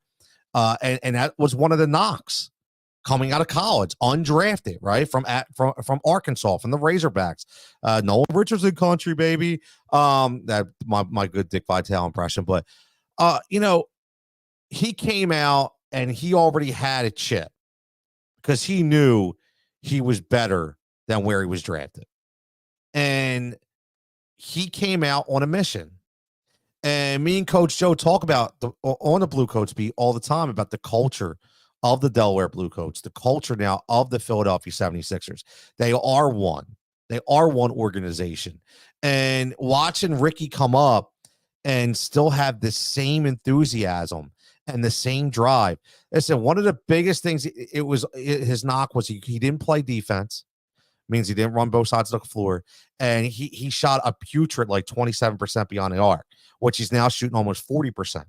and that was one of the knocks coming out of college, undrafted, right from Arkansas, from the Razorbacks. Nolan Richardson country, baby. That my good Dick Vitale impression, but he came out and he already had a chip, because he knew he was better than where he was drafted. And he came out on a mission. And me and Coach Joe talk about on the Blue Coats beat all the time about the culture of the Delaware Blue Coats, the culture now of the Philadelphia 76ers. They are one. They are one organization. And watching Ricky come up and still have the same enthusiasm and the same drive. Listen, one of the biggest things his knock was he didn't play defense. Means he didn't run both sides of the floor, and he shot a putrid 27% beyond the arc, which he's now shooting almost 40%.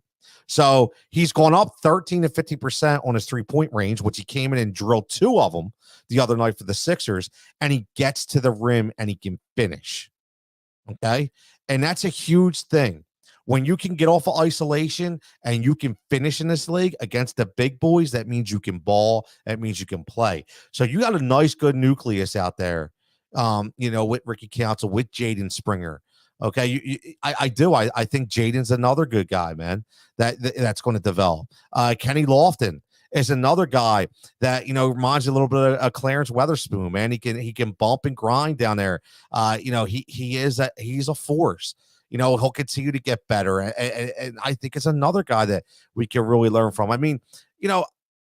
So he's gone up 13 to 50% on his 3-point range, which he came in and drilled 2 of them the other night for the Sixers, and he gets to the rim and he can finish. Okay, and that's a huge thing. When you can get off of isolation and you can finish in this league against the big boys, that means you can ball. That means you can play. So you got a nice, good nucleus out there, with Ricky Council, with Jaden Springer. Okay, I do. I think Jaden's another good guy, man, that's going to develop. Kenny Lofton is another guy that, reminds you a little bit of Clarence Weatherspoon, man. He can bump and grind down there. He's a force. He'll continue to get better. And I think it's another guy that we can really learn from. I mean,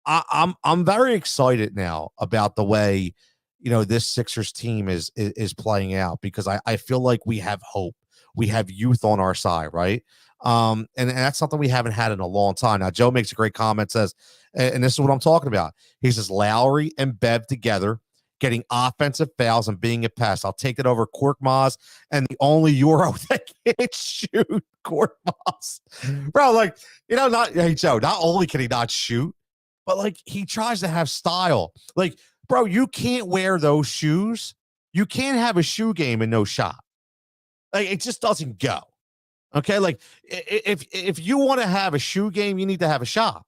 I'm very excited now about the way, this Sixers team is playing out, because I feel like we have hope. We have youth on our side, right? And that's something we haven't had in a long time. Now, Joe makes a great comment, says, and this is what I'm talking about. He says, Lowry and Bev together, getting offensive fouls and being a pest. I'll take it over Korkmaz and the only Euro that can't shoot, Korkmaz. Bro, hey, Joe, not only can he not shoot, but he tries to have style. Bro, you can't wear those shoes You can't have a shoe game and no shot. Like, it just doesn't go. Okay, like if you want to have a shoe game, you need to have a shot.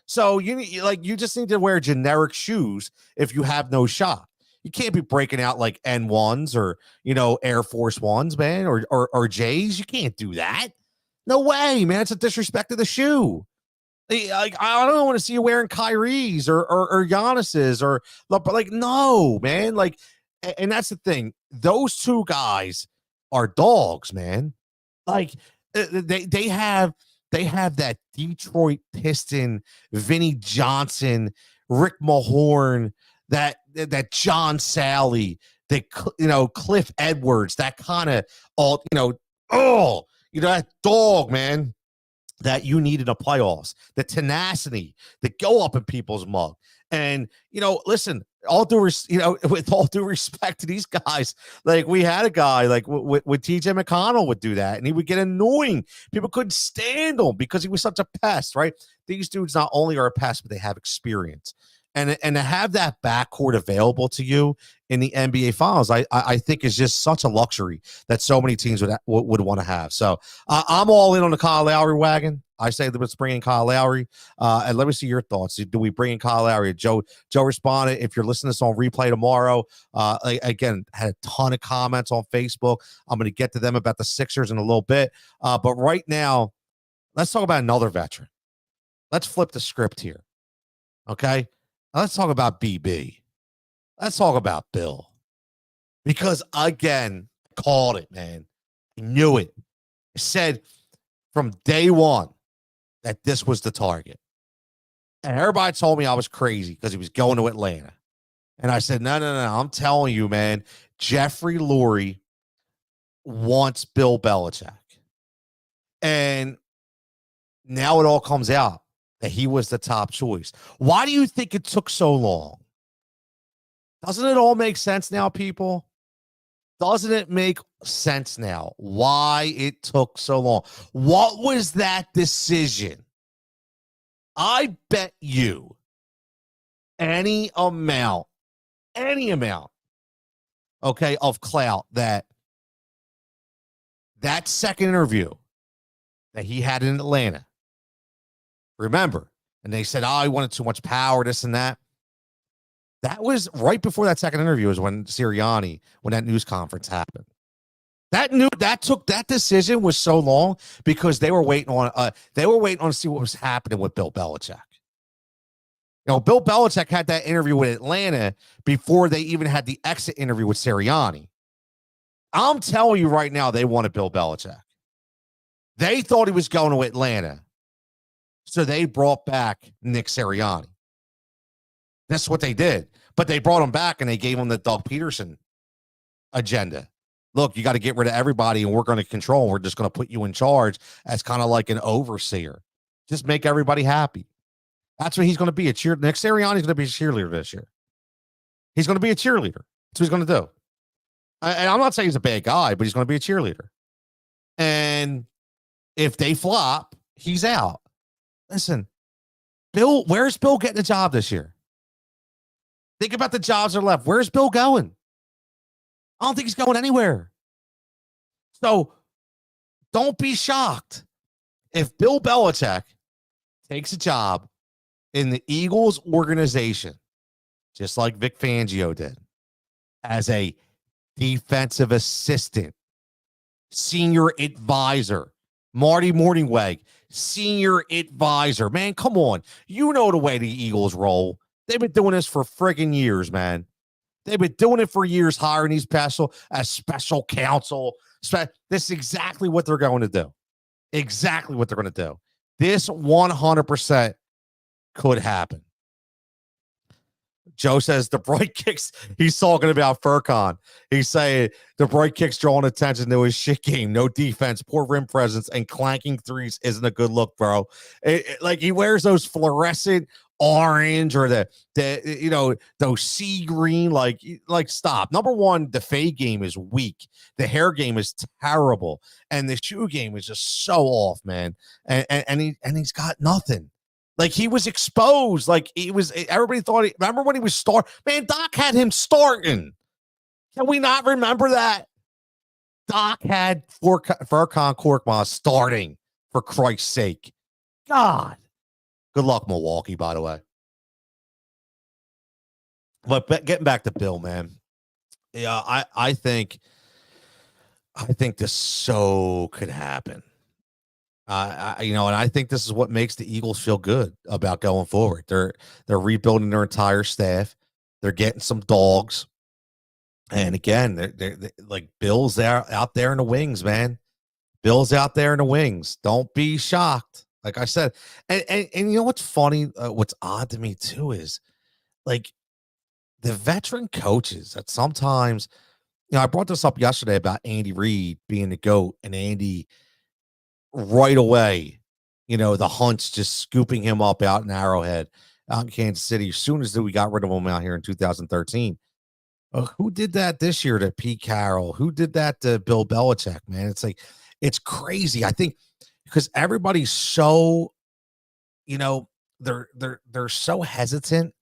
So you just need to wear generic shoes if you have no shot. You can't be breaking out like N1s or Air Force Ones, man, or J's. You can't do that. No way, man. It's a disrespect to the shoe. Like, I don't want to see you wearing Kyrie's or Giannis's but like, no, man. Like, and that's the thing. Those two guys are dogs, man. Like, they have that Detroit Piston, Vinny Johnson, Rick Mahorn, that John Sally, Cliff Edwards, that kind of that dog, man, that you need in the playoffs, the tenacity, the go up in people's mug. And, listen, with all due respect to these guys, like, we had a guy like with TJ McConnell would do that, and he would get annoying. People couldn't stand him because he was such a pest, right? These dudes not only are a pest, but they have experience. And to have that backcourt available to you in the NBA Finals, I think is just such a luxury that so many teams would want to have. So I'm all in on the Kyle Lowry wagon. I say let's bring in Kyle Lowry. And let me see your thoughts. Do we bring in Kyle Lowry? Joe responded. If you're listening to this on replay tomorrow, again, had a ton of comments on Facebook. I'm going to get to them about the Sixers in a little bit. But right now, let's talk about another veteran. Let's flip the script here. Okay? Now let's talk about BB. Let's talk about Bill. Because, again, called it, man. I knew it. I said from day one that this was the target. And everybody told me I was crazy because he was going to Atlanta. And I said, no. I'm telling you, man, Jeffrey Lurie wants Bill Belichick. And now it all comes out that he was the top choice. Why do you think it took so long? Doesn't it all make sense now, people? Doesn't it make sense now why it took so long? What was that decision? I bet you any amount, okay, of clout that second interview that he had in Atlanta. Remember, and they said, he wanted too much power, this and that. That was right before that second interview is when Sirianni, when that news conference happened. That decision was so long because they were waiting on to see what was happening with Bill Belichick. Bill Belichick had that interview with Atlanta before they even had the exit interview with Sirianni. I'm telling you right now, they wanted Bill Belichick. They thought he was going to Atlanta. So they brought back Nick Sirianni. That's what they did. But they brought him back and they gave him the Doug Peterson agenda. Look, you got to get rid of everybody and we're going to control. We're just going to put you in charge as kind of like an overseer. Just make everybody happy. That's what he's going to be. Nick Sirianni's going to be a cheerleader this year. He's going to be a cheerleader. That's what he's going to do. And I'm not saying he's a bad guy, but he's going to be a cheerleader. And if they flop, he's out. Listen, Bill, where's Bill getting a job this year? Think about the jobs that are left. Where's Bill going? I don't think he's going anywhere. So don't be shocked if Bill Belichick takes a job in the Eagles organization, just like Vic Fangio did, as a defensive assistant, senior advisor. Marty Morningweg, senior advisor. Man, come on. You know the way the Eagles roll. They've been doing this for friggin' years, man. They've been doing it for years, hiring these special as special counsel. This is exactly what they're going to do. Exactly what they're going to do. This 100% could happen. Joe says the bright kicks. He's talking about Furcon. He's saying the bright kicks drawing attention to his shit game. No defense, poor rim presence, and clanking threes isn't a good look, bro. Like he wears those fluorescent orange or those sea green. Like stop. Number one, the fade game is weak. The hair game is terrible, and the shoe game is just so off, man. And he's got nothing. Like he was exposed. Like he was. Everybody thought. Remember when he was starting? Man, Doc had him starting. Can we not remember that? Doc had Furkan Korkmaz starting, for Christ's sake. God. Good luck, Milwaukee, by the way. But getting back to Bill, man. Yeah, I think this so could happen. And I think this is what makes the Eagles feel good about going forward. They're rebuilding their entire staff. They're getting some dogs. And again, they're like Bill's there out there in the wings, man. Bill's out there in the wings. Don't be shocked. Like I said, and you know what's funny? What's odd to me too is like the veteran coaches that sometimes, I brought this up yesterday about Andy Reid being the GOAT, and Andy right away, the Hunts just scooping him up out in Arrowhead, out in Kansas City, as soon as we got rid of him out here in 2013. Who did that this year to Pete Carroll? Who did that to Bill Belichick, man? It's like, it's crazy. I think because everybody's so, they're so hesitant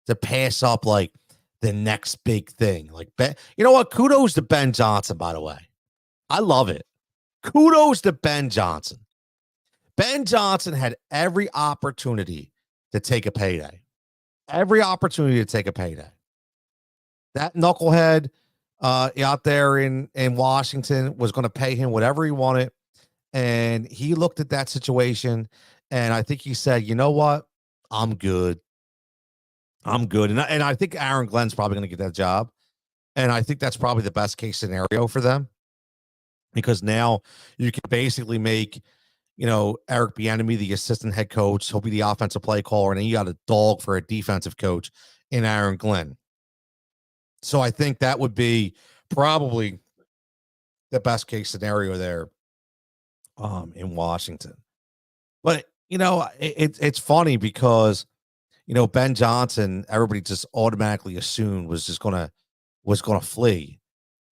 to pass up like the next big thing. Like, you know what? Kudos to Ben Johnson, by the way. I love it. Kudos to Ben Johnson. Ben Johnson had every opportunity to take a payday. Every opportunity to take a payday. That knucklehead out there in Washington was going to pay him whatever he wanted. And he looked at that situation, and I think he said, you know what? I'm good. I'm good. And I think Aaron Glenn's probably going to get that job. And I think that's probably the best case scenario for them, because now you can basically make, Eric Bieniemy the assistant head coach. He'll be the offensive play caller. And then you got a dog for a defensive coach in Aaron Glenn. So I think that would be probably the best case scenario there in Washington. But, it's funny because, Ben Johnson, everybody just automatically assumed was going to flee.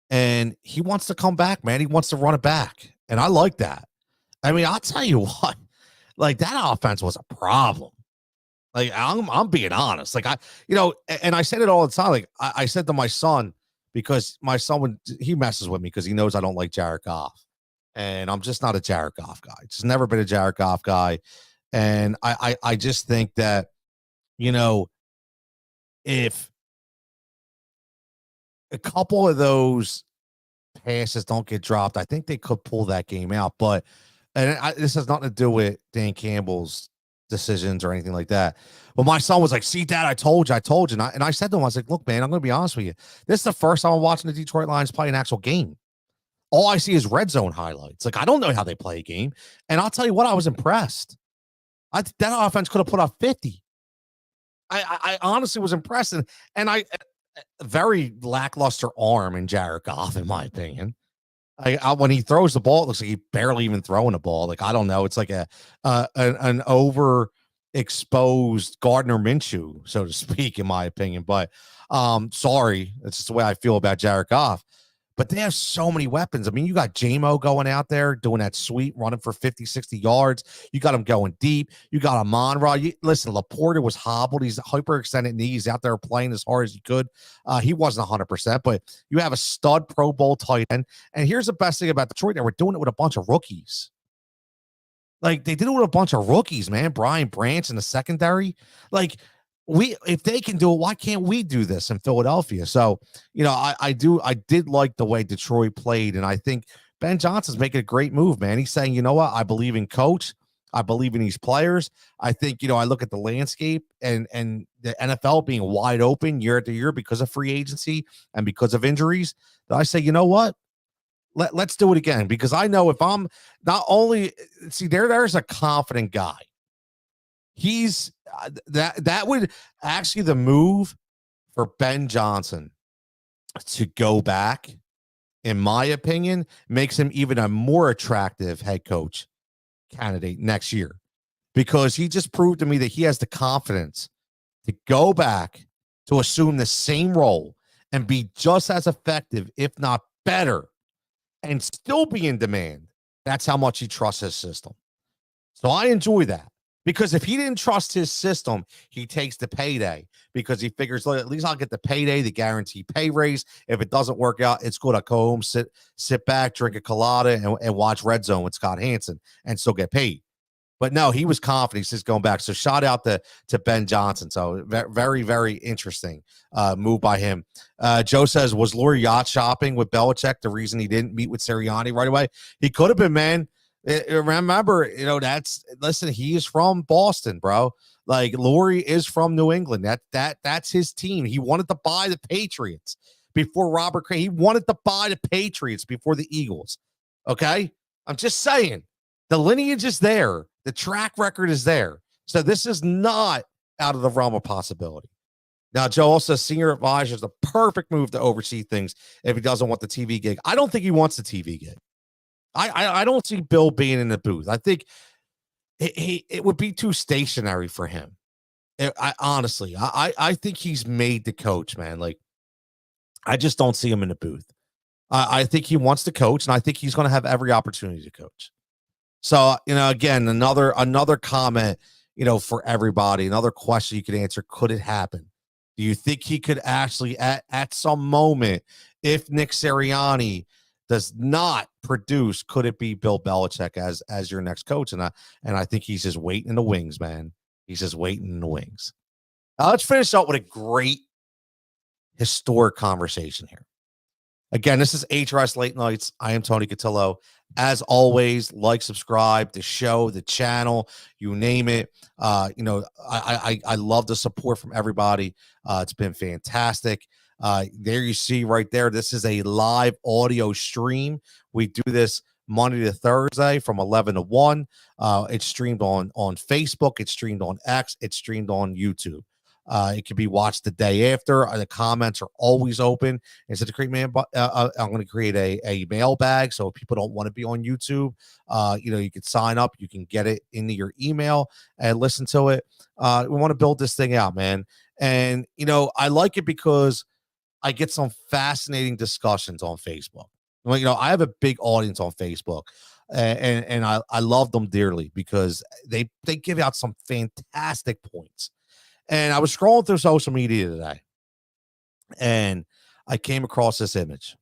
And he wants to come back, man. He wants to run it back. And I like that. I mean, I'll tell you what, like that offense was a problem. Like I'm being honest. Like and I said it all the time. Like I said to my son, because my son he messes with me because he knows I don't like Jared Goff. And I'm just not a Jared Goff guy. Just never been a Jared Goff guy. And I just think that, if a couple of those passes don't get dropped, I think they could pull that game out. But this has nothing to do with Dan Campbell's decisions or anything like that. But my son was like, see, Dad, I told you. And I said to him, I was like, look, man, I'm going to be honest with you. This is the first time I'm watching the Detroit Lions play an actual game. All I see is red zone highlights. Like, I don't know how they play a game. And I'll tell you what, I was impressed. That offense could have put up 50. I honestly was impressed. And I very lackluster arm in Jared Goff, in my opinion. When he throws the ball, it looks like he's barely even throwing the ball. Like, I don't know. It's like an overexposed Gardner Minshew, so to speak, in my opinion. But sorry, that's just the way I feel about Jared Goff. But they have so many weapons. I mean, you got J-Mo going out there doing that sweep, running for 50, 60 yards. You got him going deep. You got Amon-Ra. Listen, Laporta was hobbled. He's hyperextended knees out there playing as hard as he could. He wasn't 100%, but you have a stud Pro Bowl tight end. And here's the best thing about Detroit. They were doing it with a bunch of rookies. Like, they did it with a bunch of rookies, man. Brian Branch in the secondary. Like, if they can do it, why can't we do this in Philadelphia? So, I did like the way Detroit played, and I think Ben Johnson's making a great move, man. He's saying, you know what, I believe in coach, I believe in these players. I think, I look at the landscape and the NFL being wide open year after year because of free agency and because of injuries. That I say, you know what, let's do it again, because I know if I'm not only there's a confident guy. He's that would actually the move for Ben Johnson to go back, in my opinion, makes him even a more attractive head coach candidate next year, because he just proved to me that he has the confidence to go back to assume the same role and be just as effective, if not better, and still be in demand. That's how much he trusts his system. So I enjoy that. Because if he didn't trust his system, he takes the payday because he figures, look, at least I'll get the payday, the guaranteed pay raise. If it doesn't work out, it's good. I go home, sit back, drink a colada, and watch Red Zone with Scott Hansen and still get paid. But no, he was confident. He's just going back. So shout out to Ben Johnson. So very, very interesting move by him. Joe says, was Lowry yacht shopping with Belichick the reason he didn't meet with Sirianni right away? He could have been, man. Remember, listen, he is from Boston, bro. Like, Lowry is from New England. That's his team. He wanted to buy the Patriots before Robert Kraft. He wanted to buy the Patriots before the Eagles. Okay? I'm just saying. The lineage is there. The track record is there. So this is not out of the realm of possibility. Now, Joe also says senior advisor is the perfect move to oversee things if he doesn't want the TV gig. I don't think he wants the TV gig. I don't see Bill being in the booth. I think it would be too stationary for him. Honestly, I think he's made to coach, man. Like, I just don't see him in the booth. I think he wants to coach, and I think he's going to have every opportunity to coach. So, again, another comment, for everybody, another question you could answer. Could it happen? Do you think he could actually at some moment, if Nick Sirianni does not produce, could it be Bill Belichick as your next coach? And I think he's just waiting in the wings, man. He's just waiting in the wings. Let's finish up with a great historic conversation here. Again, this is HRS Late Nights. I am Tony Cutillo. As always, like, subscribe, the show, the channel, you name it. I love the support from everybody. It's been fantastic. There you see right there, this is a live audio stream. We do this Monday to Thursday from 11 to 1. It's streamed on Facebook. It's streamed on X. It's streamed on YouTube. It can be watched the day after. The comments are always open. Instead of create I'm going to create a mailbag. So if people don't want to be on YouTube, you can sign up. You can get it into your email and listen to it. We want to build this thing out, man. And, I like it because I get some fascinating discussions on Facebook. Well, I have a big audience on Facebook, and I love them dearly because they give out some fantastic points. And I was scrolling through social media today, and I came across this image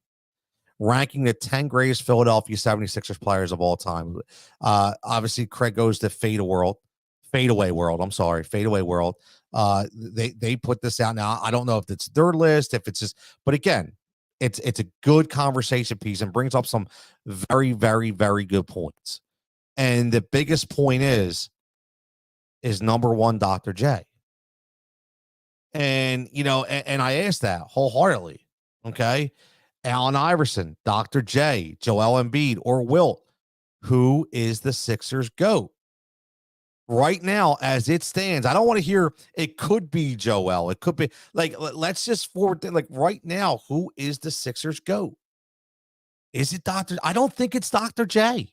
ranking the 10 greatest Philadelphia 76ers players of all time. Obviously, Craig goes to Fadeaway World. They put this out now. I don't know if it's their list, if it's just, but again, it's a good conversation piece and brings up some very, very, very good points. And the biggest point is number one, Dr. J. And, and I asked that wholeheartedly. Okay. Allen Iverson, Dr. J, Joel Embiid, or Wilt. Who is the Sixers GOAT? Right now, as it stands, I don't want to hear it could be Joel. It could be let's just forward right now. Who is the Sixers GOAT? Is it Dr.? I don't think it's Dr. J.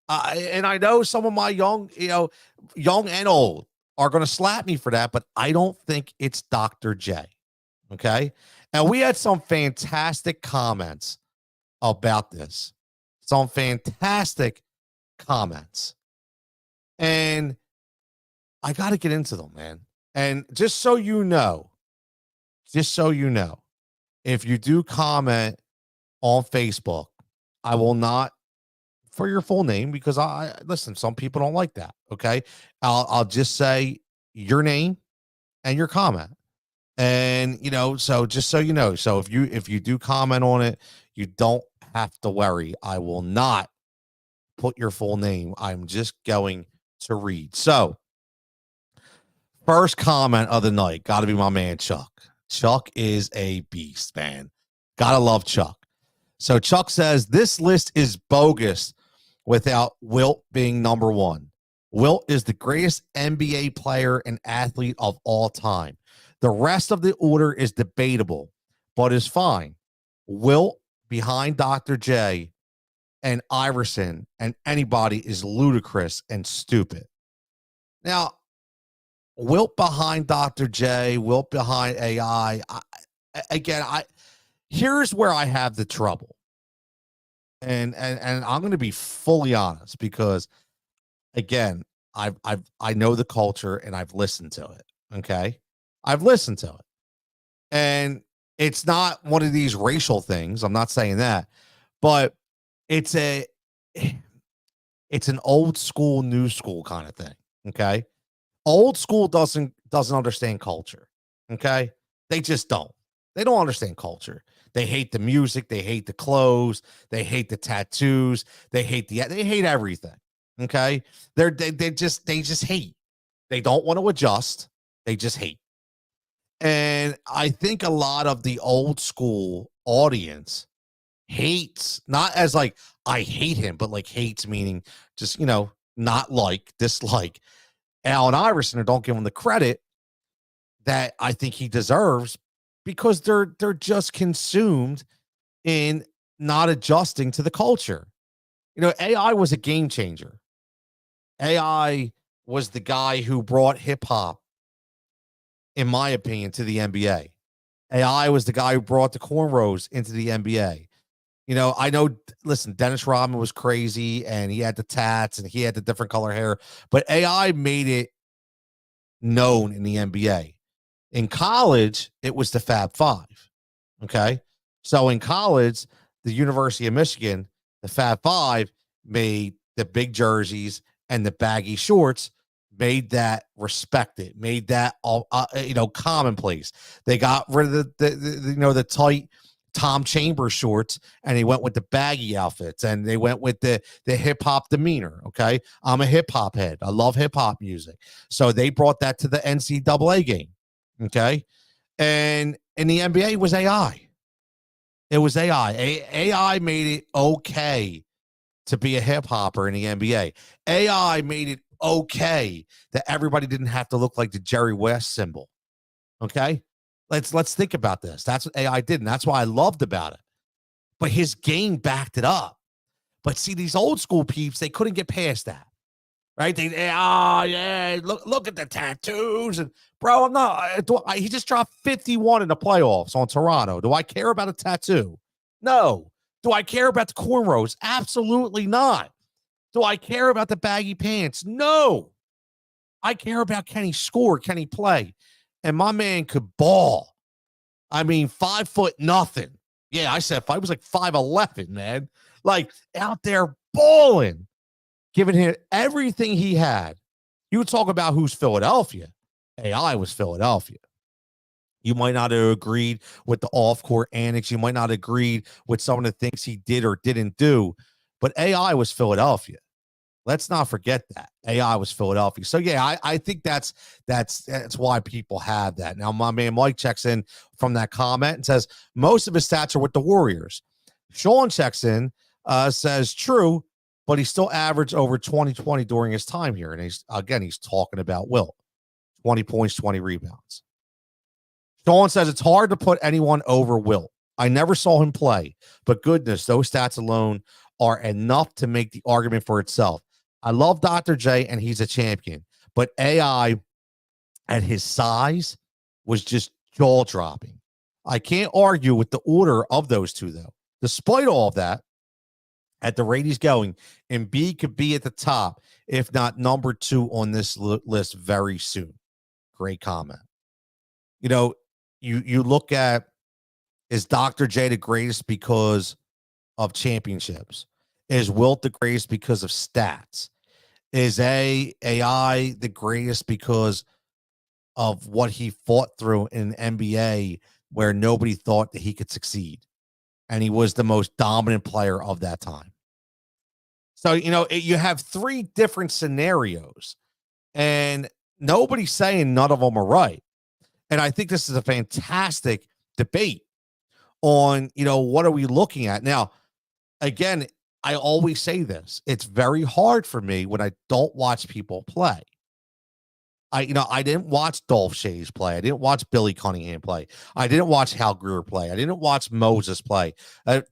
And I know some of my young and old are going to slap me for that, but I don't think it's Dr. J. Okay. And we had some fantastic comments about this. Some fantastic comments. And I got to get into them, man. And just so you know, if you do comment on Facebook, I will not for your full name because listen, some people don't like that. Okay. I'll just say your name and your comment. And, so just so you know, so if you do comment on it, you don't have to worry. I will not put your full name. I'm just going to read. So first comment of the night, got to be my man, Chuck. Chuck is a beast, man. Gotta love Chuck. So Chuck says, this list is bogus without Wilt being number one. Wilt is the greatest NBA player and athlete of all time. The rest of the order is debatable, but is fine. Wilt behind Dr. J and Iverson and anybody is ludicrous and stupid. Now, Wilt behind Dr. J, Wilt behind AI. Here's where I have the trouble. And I'm going to be fully honest because, again, I know the culture and I've listened to it. Okay. I've listened to it. And it's not one of these racial things. I'm not saying that, but it's a it's an old school, new school kind of thing. Okay. Old school doesn't understand culture. Okay. They just don't. They don't understand culture. They hate the music, they hate the clothes, they hate the tattoos, they hate everything. Okay. They just hate. They don't want to adjust. They just hate. And I think a lot of the old school audience hates, not as like I hate him, but like hates meaning just, not like, dislike Allen Iverson, or don't give him the credit that I think he deserves, because they're just consumed in not adjusting to the culture. AI was a game changer. AI was the guy who brought hip hop, in my opinion, to the NBA. AI was the guy who brought the cornrows into the NBA. I know, listen, Dennis Rodman was crazy and he had the tats and he had the different color hair, but AI made it known in the NBA. In college, it was the Fab Five. Okay. So in college, the University of Michigan, the Fab Five made the big jerseys and the baggy shorts, made that respected, made that all commonplace. They got rid of the tight Tom Chambers shorts, and they went with the baggy outfits, and they went with the hip hop demeanor. Okay. I'm a hip hop head. I love hip hop music. So they brought that to the NCAA game. Okay. And in the NBA, it was AI. It was AI. AI made it okay to be a hip hopper in the NBA. AI made it okay that everybody didn't have to look like the Jerry West symbol. Okay. Let's think about this. That's what AI did, and that's why I loved about it. But his game backed it up. But see, these old school peeps, they couldn't get past that. Right? Yeah, look at the tattoos. And bro, I'm not, he just dropped 51 in the playoffs on Toronto. Do I care about a tattoo? No. Do I care about the cornrows? Absolutely not. Do I care about the baggy pants? No. I care about can he score, can he play? And my man could ball. I mean, 5 foot nothing. Yeah, I said I was like 5'11", man. Like out there balling, giving him everything he had. You talk about who's Philadelphia. AI was Philadelphia. You might not have agreed with the off-court antics. You might not have agreed with some of the things he did or didn't do, but AI was Philadelphia. Let's not forget that AI was Philadelphia. So yeah, I think that's why people have that. Now, my man Mike checks in from that comment and says most of his stats are with the Warriors. Sean checks in, says true, but he still averaged over 20 during his time here. And he's talking about Wilt. 20 points, 20 rebounds. Sean says it's hard to put anyone over Wilt. I never saw him play, but goodness, those stats alone are enough to make the argument for itself. I love Dr. J, and he's a champion, but AI at his size was just jaw-dropping. I can't argue with the order of those two, though. Despite all of that, at the rate he's going, Embiid could be at the top, if not number 2 on this list very soon. Great comment. You look at, is Dr. J the greatest because of championships? Is Wilt the greatest because of stats? Is AI the greatest because of what he fought through in NBA, where nobody thought that he could succeed? And he was the most dominant player of that time. So, you have 3 different scenarios, and nobody's saying none of them are right. And I think this is a fantastic debate on, what are we looking at? Now, again, I always say this. It's very hard for me when I don't watch people play. I didn't watch Dolph Shays play. I didn't watch Billy Cunningham play. I didn't watch Hal Greer play. I didn't watch Moses play.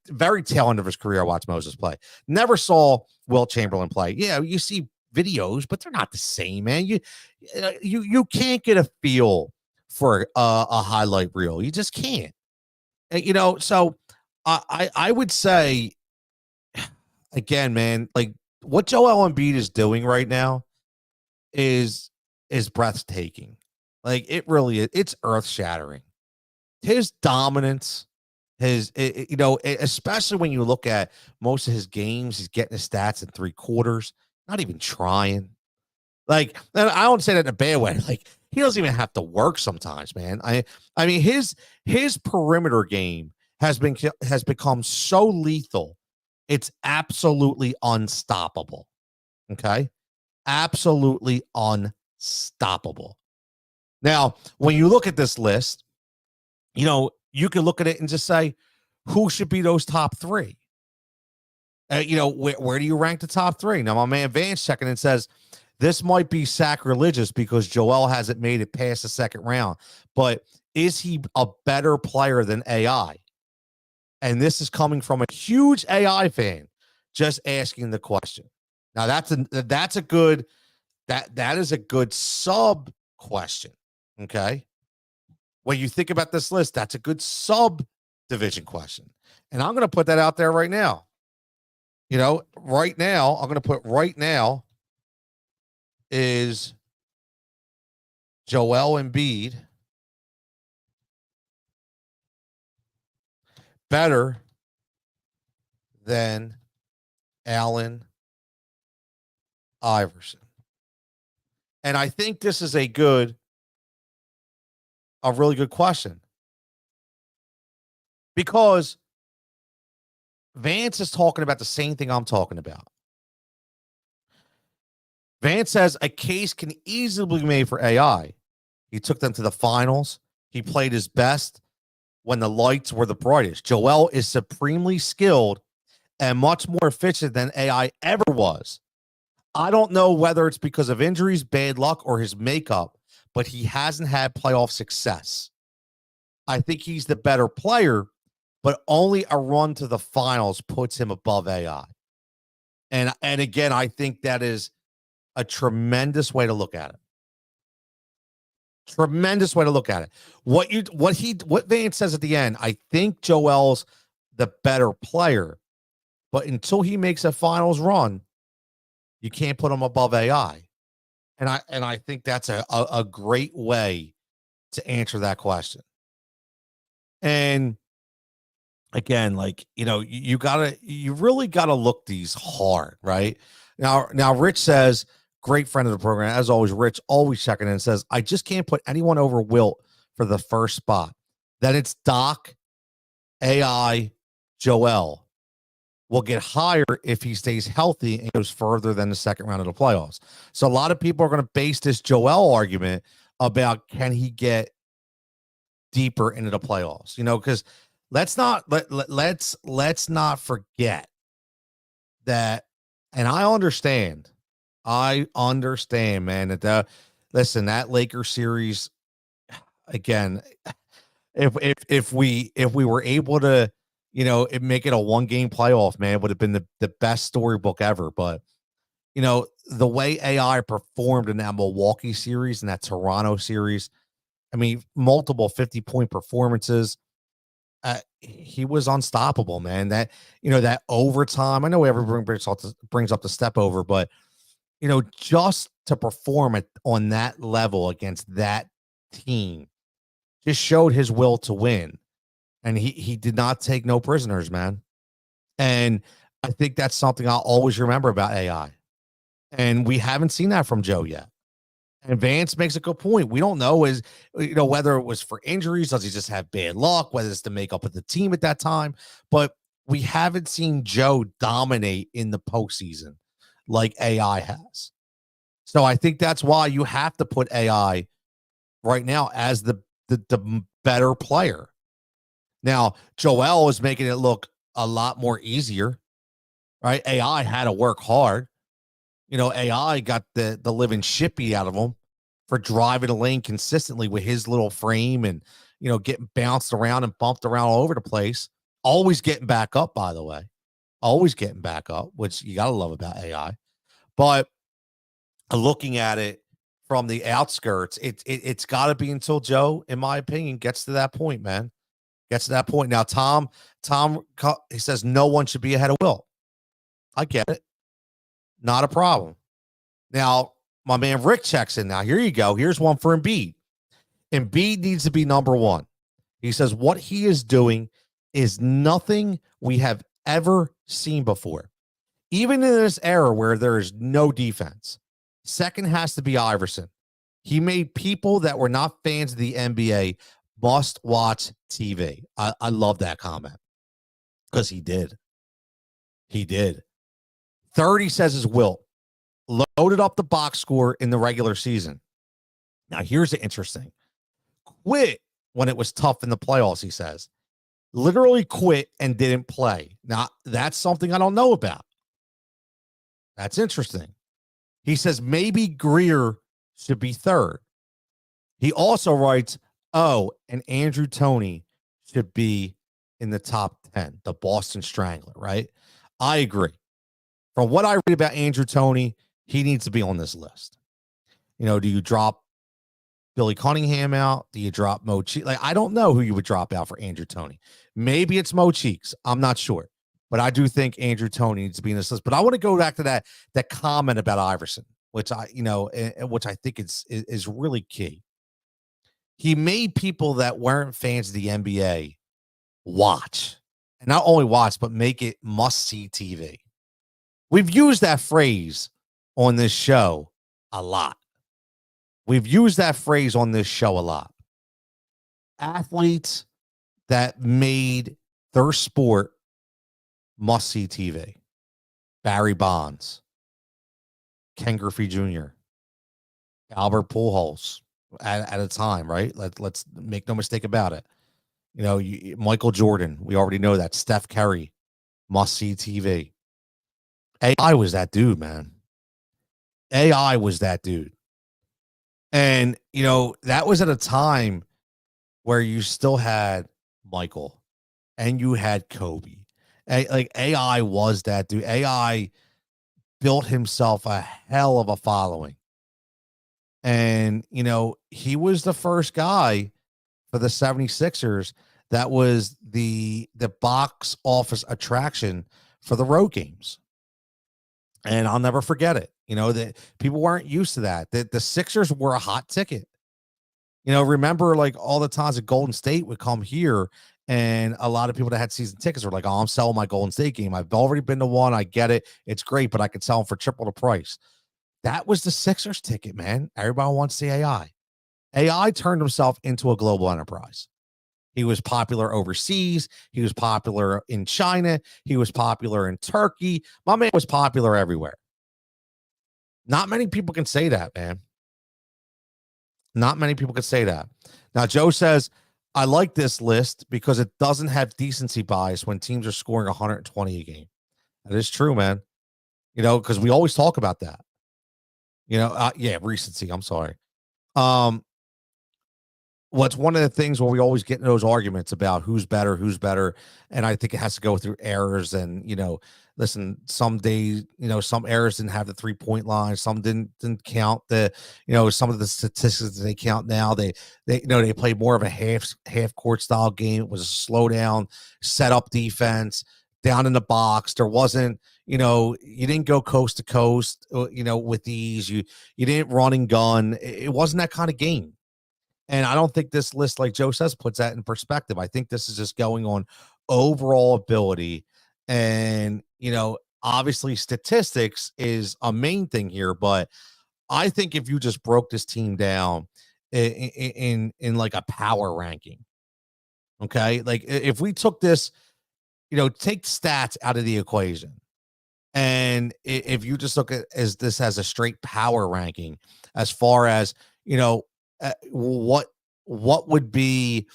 Very tail end of his career, I watched Moses play. Never saw Wilt Chamberlain play. Yeah, you see videos, but they're not the same, man. You can't get a feel for a highlight reel. You just can't. So I would say, again, man, like what Joel Embiid is doing right now is breathtaking. Like it really is. It's earth shattering. His dominance, especially when you look at most of his games, he's getting his stats in 3/4, not even trying. Like, and I don't say that in a bad way. Like, he doesn't even have to work sometimes, man. I mean, his perimeter game has become so lethal. It's absolutely unstoppable. Okay, absolutely unstoppable. Now, when you look at this list, you can look at it and just say, who should be those top three? Where do you rank the top three? Now, my man Vance checking in says, this might be sacrilegious because Joel hasn't made it past the second round, but is he a better player than AI? And this is coming from a huge AI fan just asking the question. Now, that is a good sub question. Okay. When you think about this list, that's a good sub division question. And I'm going to put that out there right now. Right now, I'm going to put right now is Joel Embiid better than Allen Iverson? And I think this is a really good question, because Vance is talking about the same thing I'm talking about. Vance says a case can easily be made for AI. He took them to the finals. He played his best when the lights were the brightest. Joel is supremely skilled and much more efficient than AI ever was. I don't know whether it's because of injuries, bad luck, or his makeup, but he hasn't had playoff success. I think he's the better player, but only a run to the finals puts him above AI. And again, I think that is a tremendous way to look at it. Tremendous way to look at it. What Vance says at the end, I think Joel's the better player, but until he makes a finals run, you can't put him above AI. And I think that's a great way to answer that question. And again, like, you really gotta look these hard, right? Now Rich says, great friend of the program, as always. Rich always checking in and says, I just can't put anyone over Wilt for the first spot. Then it's Doc, AI, Joel. Will get higher if he stays healthy and goes further than the second round of the playoffs. So a lot of people are going to base this Joel argument about, can he get deeper into the playoffs? Because let's not forget that. And I understand, man, that that Lakers series, again, if we were able to, make it a 1-game playoff, man, it would have been the best storybook ever. But the way AI performed in that Milwaukee series and that Toronto series, I mean, multiple 50-point performances. He was unstoppable, man. That overtime. I know everyone brings up the step over, but just to perform on that level against that team just showed his will to win. And he did not take no prisoners, man. And I think that's something I'll always remember about AI. And we haven't seen that from Joe yet. And Vance makes a good point. We don't know whether it was for injuries, does he just have bad luck, whether it's the makeup of the team at that time. But we haven't seen Joe dominate in the postseason like AI has. So I think that's why you have to put AI right now as the better player. Now, Joel is making it look a lot more easier, right? AI had to work hard. AI got the living shit beat out of him for driving the lane consistently with his little frame and, getting bounced around and bumped around all over the place. Always getting back up, by the way. Always getting back up, which you got to love about AI. But looking at it from the outskirts, it's got to be until Joe, in my opinion, gets to that point, man. Gets to that point. Now, Tom, he says no one should be ahead of Wilt. I get it. Not a problem. Now, my man Rick checks in now. Here you go. Here's one for Embiid. Embiid needs to be number one. He says what he is doing is nothing we have ever seen before. Even in this era where there is no defense, second has to be Iverson. He made people that were not fans of the NBA must watch TV. I love that comment because he did. He did. Third, he says, is Wilt. Loaded up the box score in the regular season. Now, here's the interesting. Quit when it was tough in the playoffs, he says. Literally quit and didn't play. Now, that's something I don't know about. That's interesting. He says maybe Greer should be third. He also writes, oh, and Andrew Toney should be in the top 10, the Boston Strangler, right? I agree. From what I read about Andrew Toney, he needs to be on this list. You know, do you drop Billy Cunningham out? Do you drop Mo Cheeks? Like, I don't know who you would drop out for Andrew Toney. Maybe it's Mo Cheeks. I'm not sure. But I do think Andrew Toney needs to be in this list. But I want to go back to that comment about Iverson, which which I think is really key. He made people that weren't fans of the NBA watch. And not only watch, but make it must-see TV. We've used that phrase on this show a lot. We've used that phrase on this show a lot. Athletes that made their sport must-see TV. Barry Bonds, Ken Griffey Jr., Albert Pujols at a time, right? Let's make no mistake about it. You know, Michael Jordan, we already know that. Steph Curry, must-see TV. AI was that dude, man. AI was that dude. And, you know, that was at a time where you still had Michael and you had Kobe. Like, AI was that dude. AI built himself a hell of a following. And, you know, he was the first guy for the 76ers that was the box office attraction for the road games. And I'll never forget it. You know, that people weren't used to that. The Sixers were a hot ticket. You know, remember, like, all the times that Golden State would come here, and a lot of people that had season tickets were like, oh, I'm selling my Golden State game. I've already been to one. I get it. It's great, but I could sell them for triple the price. That was the Sixers ticket, man. Everybody wants the AI. AI turned himself into a global enterprise. He was popular overseas. He was popular in China. He was popular in Turkey. My man was popular everywhere. Not many people can say that, man. Not many people can say that. Now, Joe says, I like this list because it doesn't have decency bias when teams are scoring 120 a game. That is true, man. You know, because we always talk about that. You know, recency. I'm sorry. What's one of the things where we always get in those arguments about who's better, and I think it has to go through errors. And, you know, listen, some days, you know, some errors didn't have the 3-point line, some didn't count the, you know, some of the statistics that they count now. They you know, they played more of a half court style game. It was a slow down, set up defense down in the box. There wasn't, you know, you didn't go coast to coast, you know, with these. You didn't run and gun. It wasn't that kind of game. And I don't think this list, like Joe says, puts that in perspective. I think this is just going on overall ability. And, you know, obviously statistics is a main thing here, but I think if you just broke this team down in like a power ranking, okay, like if we took this, you know, take stats out of the equation, and if you just look at this as a straight power ranking, as far as, you know, what would be,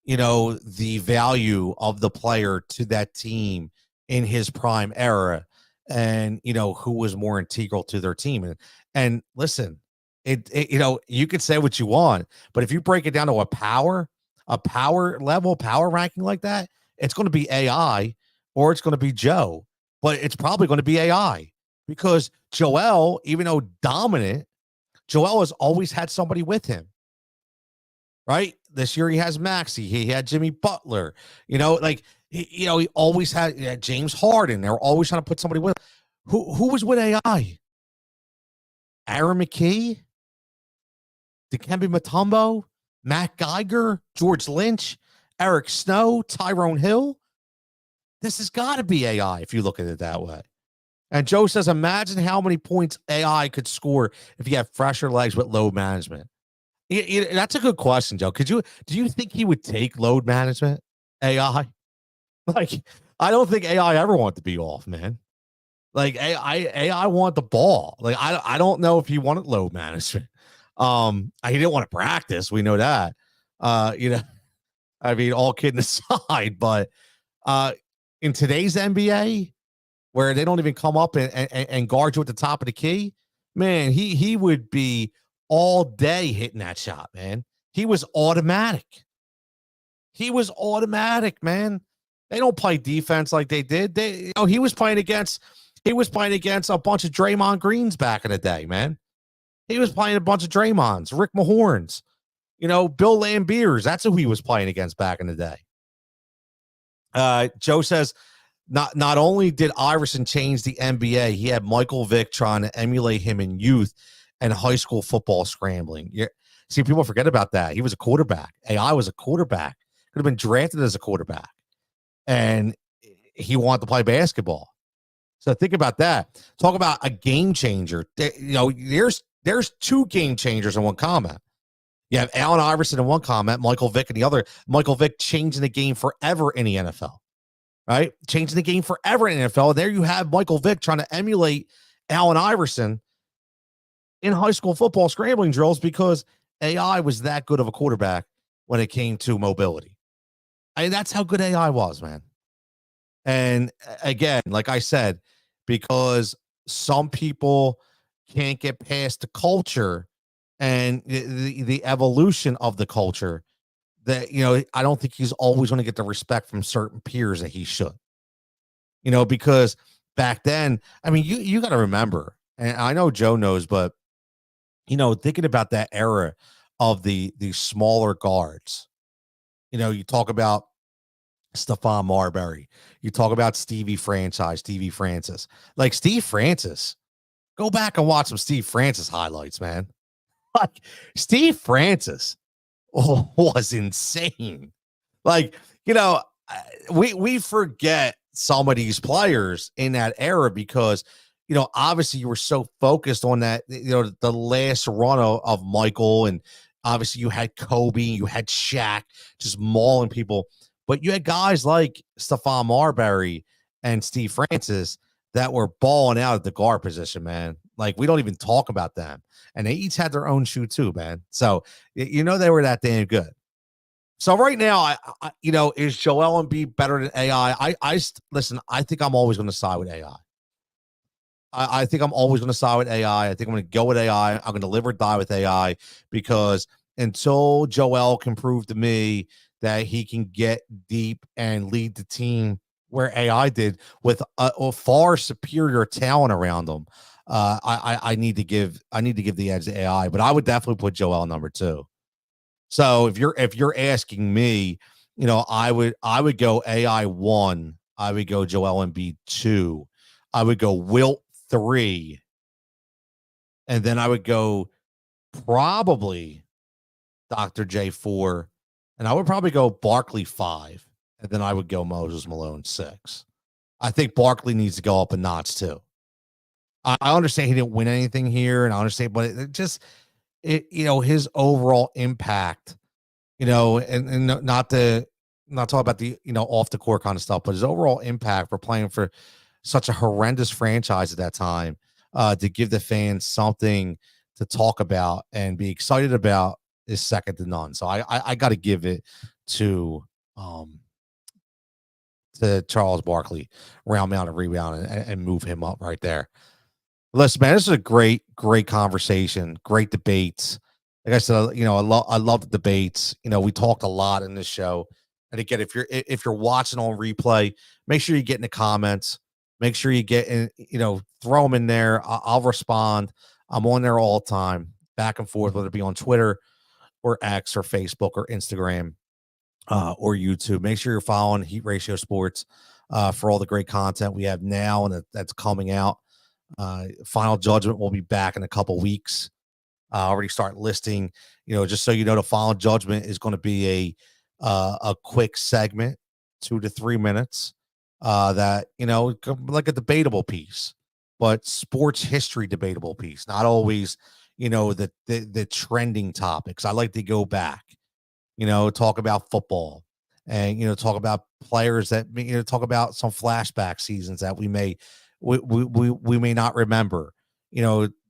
you know, the value of the player to that team in his prime era, and, you know, who was more integral to their team. And listen, it you know, you could say what you want, but if you break it down to a power level, power ranking like that, it's going to be AI or it's going to be Joe, but it's probably going to be AI, because Joel, even though dominant, Joel has always had somebody with him, right? This year he has Maxey. He had Jimmy Butler. You know, like, you know, he always had James Harden. They were always trying to put somebody with. Who was with AI? Aaron McKee, Dikembe Mutombo, Matt Geiger, George Lynch, Eric Snow, Tyrone Hill. This has got to be AI if you look at it that way. And Joe says, imagine how many points AI could score if you have fresher legs with load management. That's a good question, Joe. Do you think he would take load management AI? Like, I don't think AI ever want to be off, man. Like AI want the ball. Like, I don't know if he wanted load management. He didn't want to practice. We know that. I mean, all kidding aside, but in today's NBA, where they don't even come up and guard you at the top of the key, man, he would be all day hitting that shot, man. He was automatic. Man. They don't play defense like they did. He was playing against a bunch of Draymond Greens back in the day, man. He was playing a bunch of Draymonds, Rick Mahorns, Bill Lambiers. That's who he was playing against back in the day. Joe says, not only did Iverson change the NBA, he had Michael Vick trying to emulate him in youth and high school football scrambling. See, people forget about that. He was a quarterback. AI was a quarterback. Could have been drafted as a quarterback. And he wanted to play basketball. So think about that. Talk about a game changer. There's two game changers in one comment. You have Allen Iverson in one comment, Michael Vick in the other. Michael Vick changing the game forever in the NFL. Right? Changing the game forever in the NFL. There you have Michael Vick trying to emulate Allen Iverson in high school football scrambling drills because AI was that good of a quarterback when it came to mobility. I mean, that's how good AI was, man. And again, like I said, because some people can't get past the culture and the evolution of the culture, that, I don't think he's always going to get the respect from certain peers that he should, because back then, I mean, you got to remember, and I know Joe knows, but, thinking about that era of the smaller guards, you talk about Stephon Marbury, you talk about Stevie Francis, like Steve Francis. Go back and watch some Steve Francis highlights, man. Like Steve Francis was insane. Like, we forget some of these players in that era because, obviously you were so focused on that, the last run of Michael, and obviously you had Kobe, you had Shaq just mauling people, but you had guys like Stephon Marbury and Steve Francis that were balling out at the guard position, man. Like, we don't even talk about them. And they each had their own shoe too, man. So, they were that damn good. So right now, is Joel Embiid better than AI? Listen, I think I'm always going to side with AI. I think I'm always going to side with AI. I think I'm going to go with AI. I'm going to live or die with AI because until Joel can prove to me that he can get deep and lead the team where AI did with a far superior talent around him, I need to give the edge to AI. But I would definitely put Joel number 2. So if you're asking me, I would go AI 1. I would go Joel Embiid 2. I would go Wilt 3. And then I would go probably Dr. J 4. And I would probably go Barkley 5. And then I would go Moses Malone 6. I think Barkley needs to go up a notch too. I understand he didn't win anything here, and I understand, but his overall impact, and not talk about the, off the court kind of stuff, but his overall impact for playing for such a horrendous franchise at that time, to give the fans something to talk about and be excited about is second to none. So I got to give it to Charles Barkley, round mound and rebound, and move him up right there. Listen, man, this is a great conversation, great debates. Like I said, I love the debates. We talked a lot in this show. And again, if you're watching on replay, make sure you get in the comments. Make sure you get in, throw them in there. I'll respond. I'm on there all the time, back and forth, whether it be on Twitter or X or Facebook or Instagram, or YouTube. Make sure you're following Heat Ratio Sports for all the great content we have now and that's coming out. Final Judgment will be back in a couple weeks. Already start listing, just so you know, the Final Judgment is going to be a quick segment, 2 to 3 minutes, that like a debatable piece, but sports history debatable piece, not always, the trending topics. I like to go back, talk about football and, talk about players that, talk about some flashback seasons that we may not remember,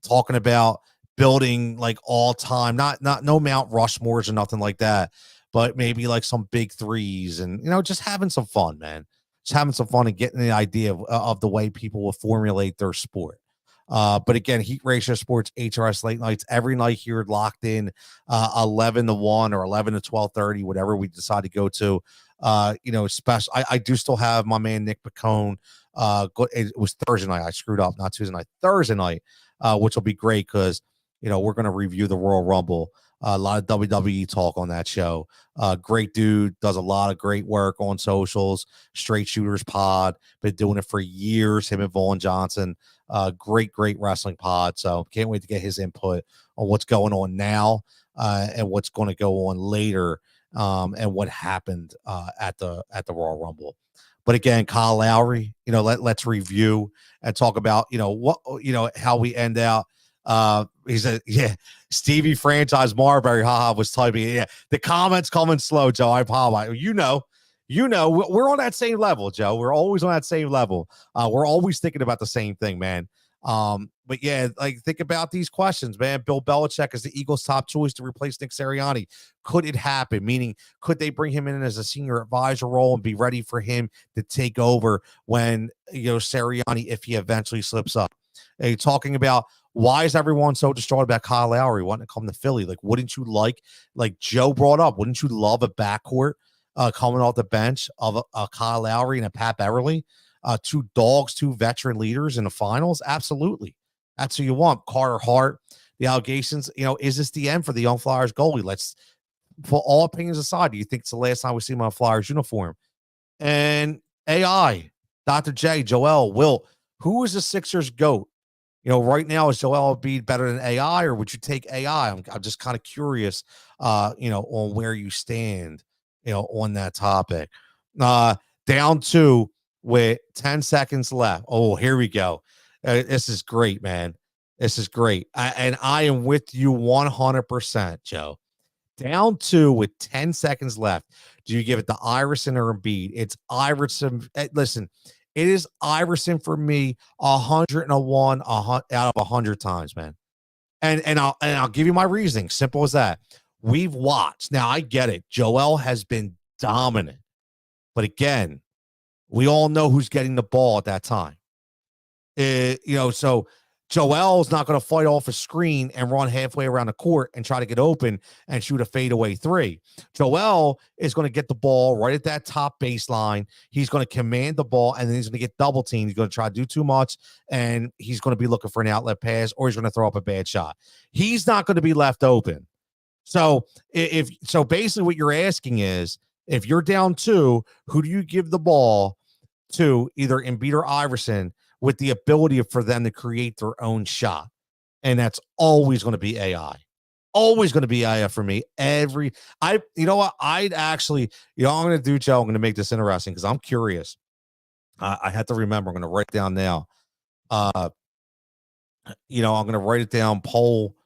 talking about building like all time, not no Mount Rushmores or nothing like that, but maybe like some big threes and, just having some fun, man. Just having some fun and getting the idea of the way people will formulate their sport. But again, Heat Ratio Sports, HRS Late Nights, every night here locked in 11 to 1 or 11 to 12:30, whatever we decide to go to. Special. I do still have my man Nick Picone. It was Thursday night. I screwed up, not Tuesday night, Thursday night, which will be great because we're going to review the Royal Rumble. A lot of WWE talk on that show. Great dude, does a lot of great work on socials. Straight Shooters Pod, been doing it for years. Him and Vaughn Johnson. Great wrestling pod. So can't wait to get his input on what's going on now and what's going to go on later, and what happened at the Royal Rumble. But again, Kyle Lowry, let's review and talk about how we end out. He said, yeah, Stevie Franchise Marbury, haha, was typing. Yeah, the comments coming slow, Joe. I apologize. We're on that same level, Joe. We're always on that same level. We're always thinking about the same thing, man. But yeah, like think about these questions, man. Bill Belichick is the Eagles' top choice to replace Nick Sirianni. Could it happen? Meaning, could they bring him in as a senior advisor role and be ready for him to take over when Sirianni, if he eventually slips up? And talking about why is everyone so distraught about Kyle Lowry wanting to come to Philly? Like, wouldn't you like Joe brought up? Wouldn't you love a backcourt coming off the bench of a Kyle Lowry and a Pat Beverly? Two dogs, two veteran leaders in the finals. Absolutely. That's who you want. Carter Hart, the allegations, is this the end for the young Flyers goalie? Let's put all opinions aside. Do you think it's the last time we see him on a Flyers uniform? And AI, Dr. J, Joel, Wilt, who is the Sixers GOAT? Right now, is Joel Embiid better than AI, or would you take AI? I'm just kind of curious, on where you stand, on that topic. Down two with 10 seconds left. Oh, here we go. This is great, man. This is great. And I am with you 100%, Joe. Down two with 10 seconds left. Do you give it to Iverson or Embiid? It's Iverson. Listen, it is Iverson for me 101 out of 100 times, man. And I'll give you my reasoning. Simple as that. We've watched. Now, I get it. Joel has been dominant. But again, we all know who's getting the ball at that time. So Joel's not going to fight off a screen and run halfway around the court and try to get open and shoot a fadeaway three. Joel is going to get the ball right at that top baseline. He's going to command the ball, and then he's going to get double teamed. He's going to try to do too much, and he's going to be looking for an outlet pass, or he's going to throw up a bad shot. He's not going to be left open. So basically what you're asking is, if you're down two, who do you give the ball to, either Embiid or Iverson, with the ability for them to create their own shot? And that's always going to be AI. Always going to be AI for me. You know what? I'd actually, I'm going to do, Joe, I'm going to make this interesting because I'm curious. I have to remember, I'm going to write it down now. I'm going to write it down, poll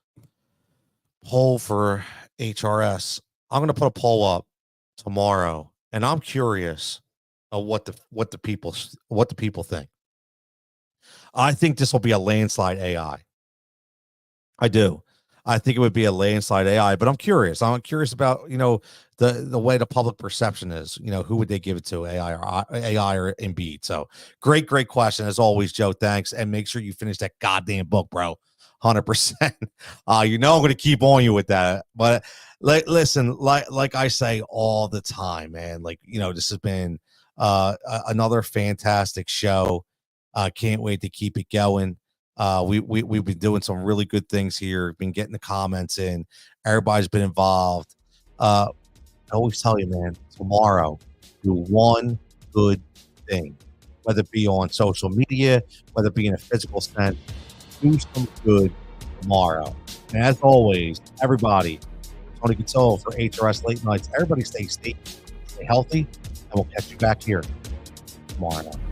for HRS. I'm going to put a poll up tomorrow, and I'm curious of what the people think. I think this will be a landslide AI. I do. I think it would be a landslide AI, but I'm curious. I'm curious about, the way the public perception is, who would they give it to, AI or Embiid? So great question as always, Joe. Thanks. And make sure you finish that goddamn book, bro. 100%. I'm going to keep on you with that. But listen, like I say all the time, man, this has been another fantastic show. Can't wait to keep it going. We've been doing some really good things here. Been getting the comments in. Everybody's been involved. I always tell you, man, tomorrow, do one good thing. whether it be on social media, whether it be in a physical sense. Do some good tomorrow. And as always, everybody, Tony Cutillo for HRS Late Nights. Everybody stay safe, stay healthy, and we'll catch you back here tomorrow night.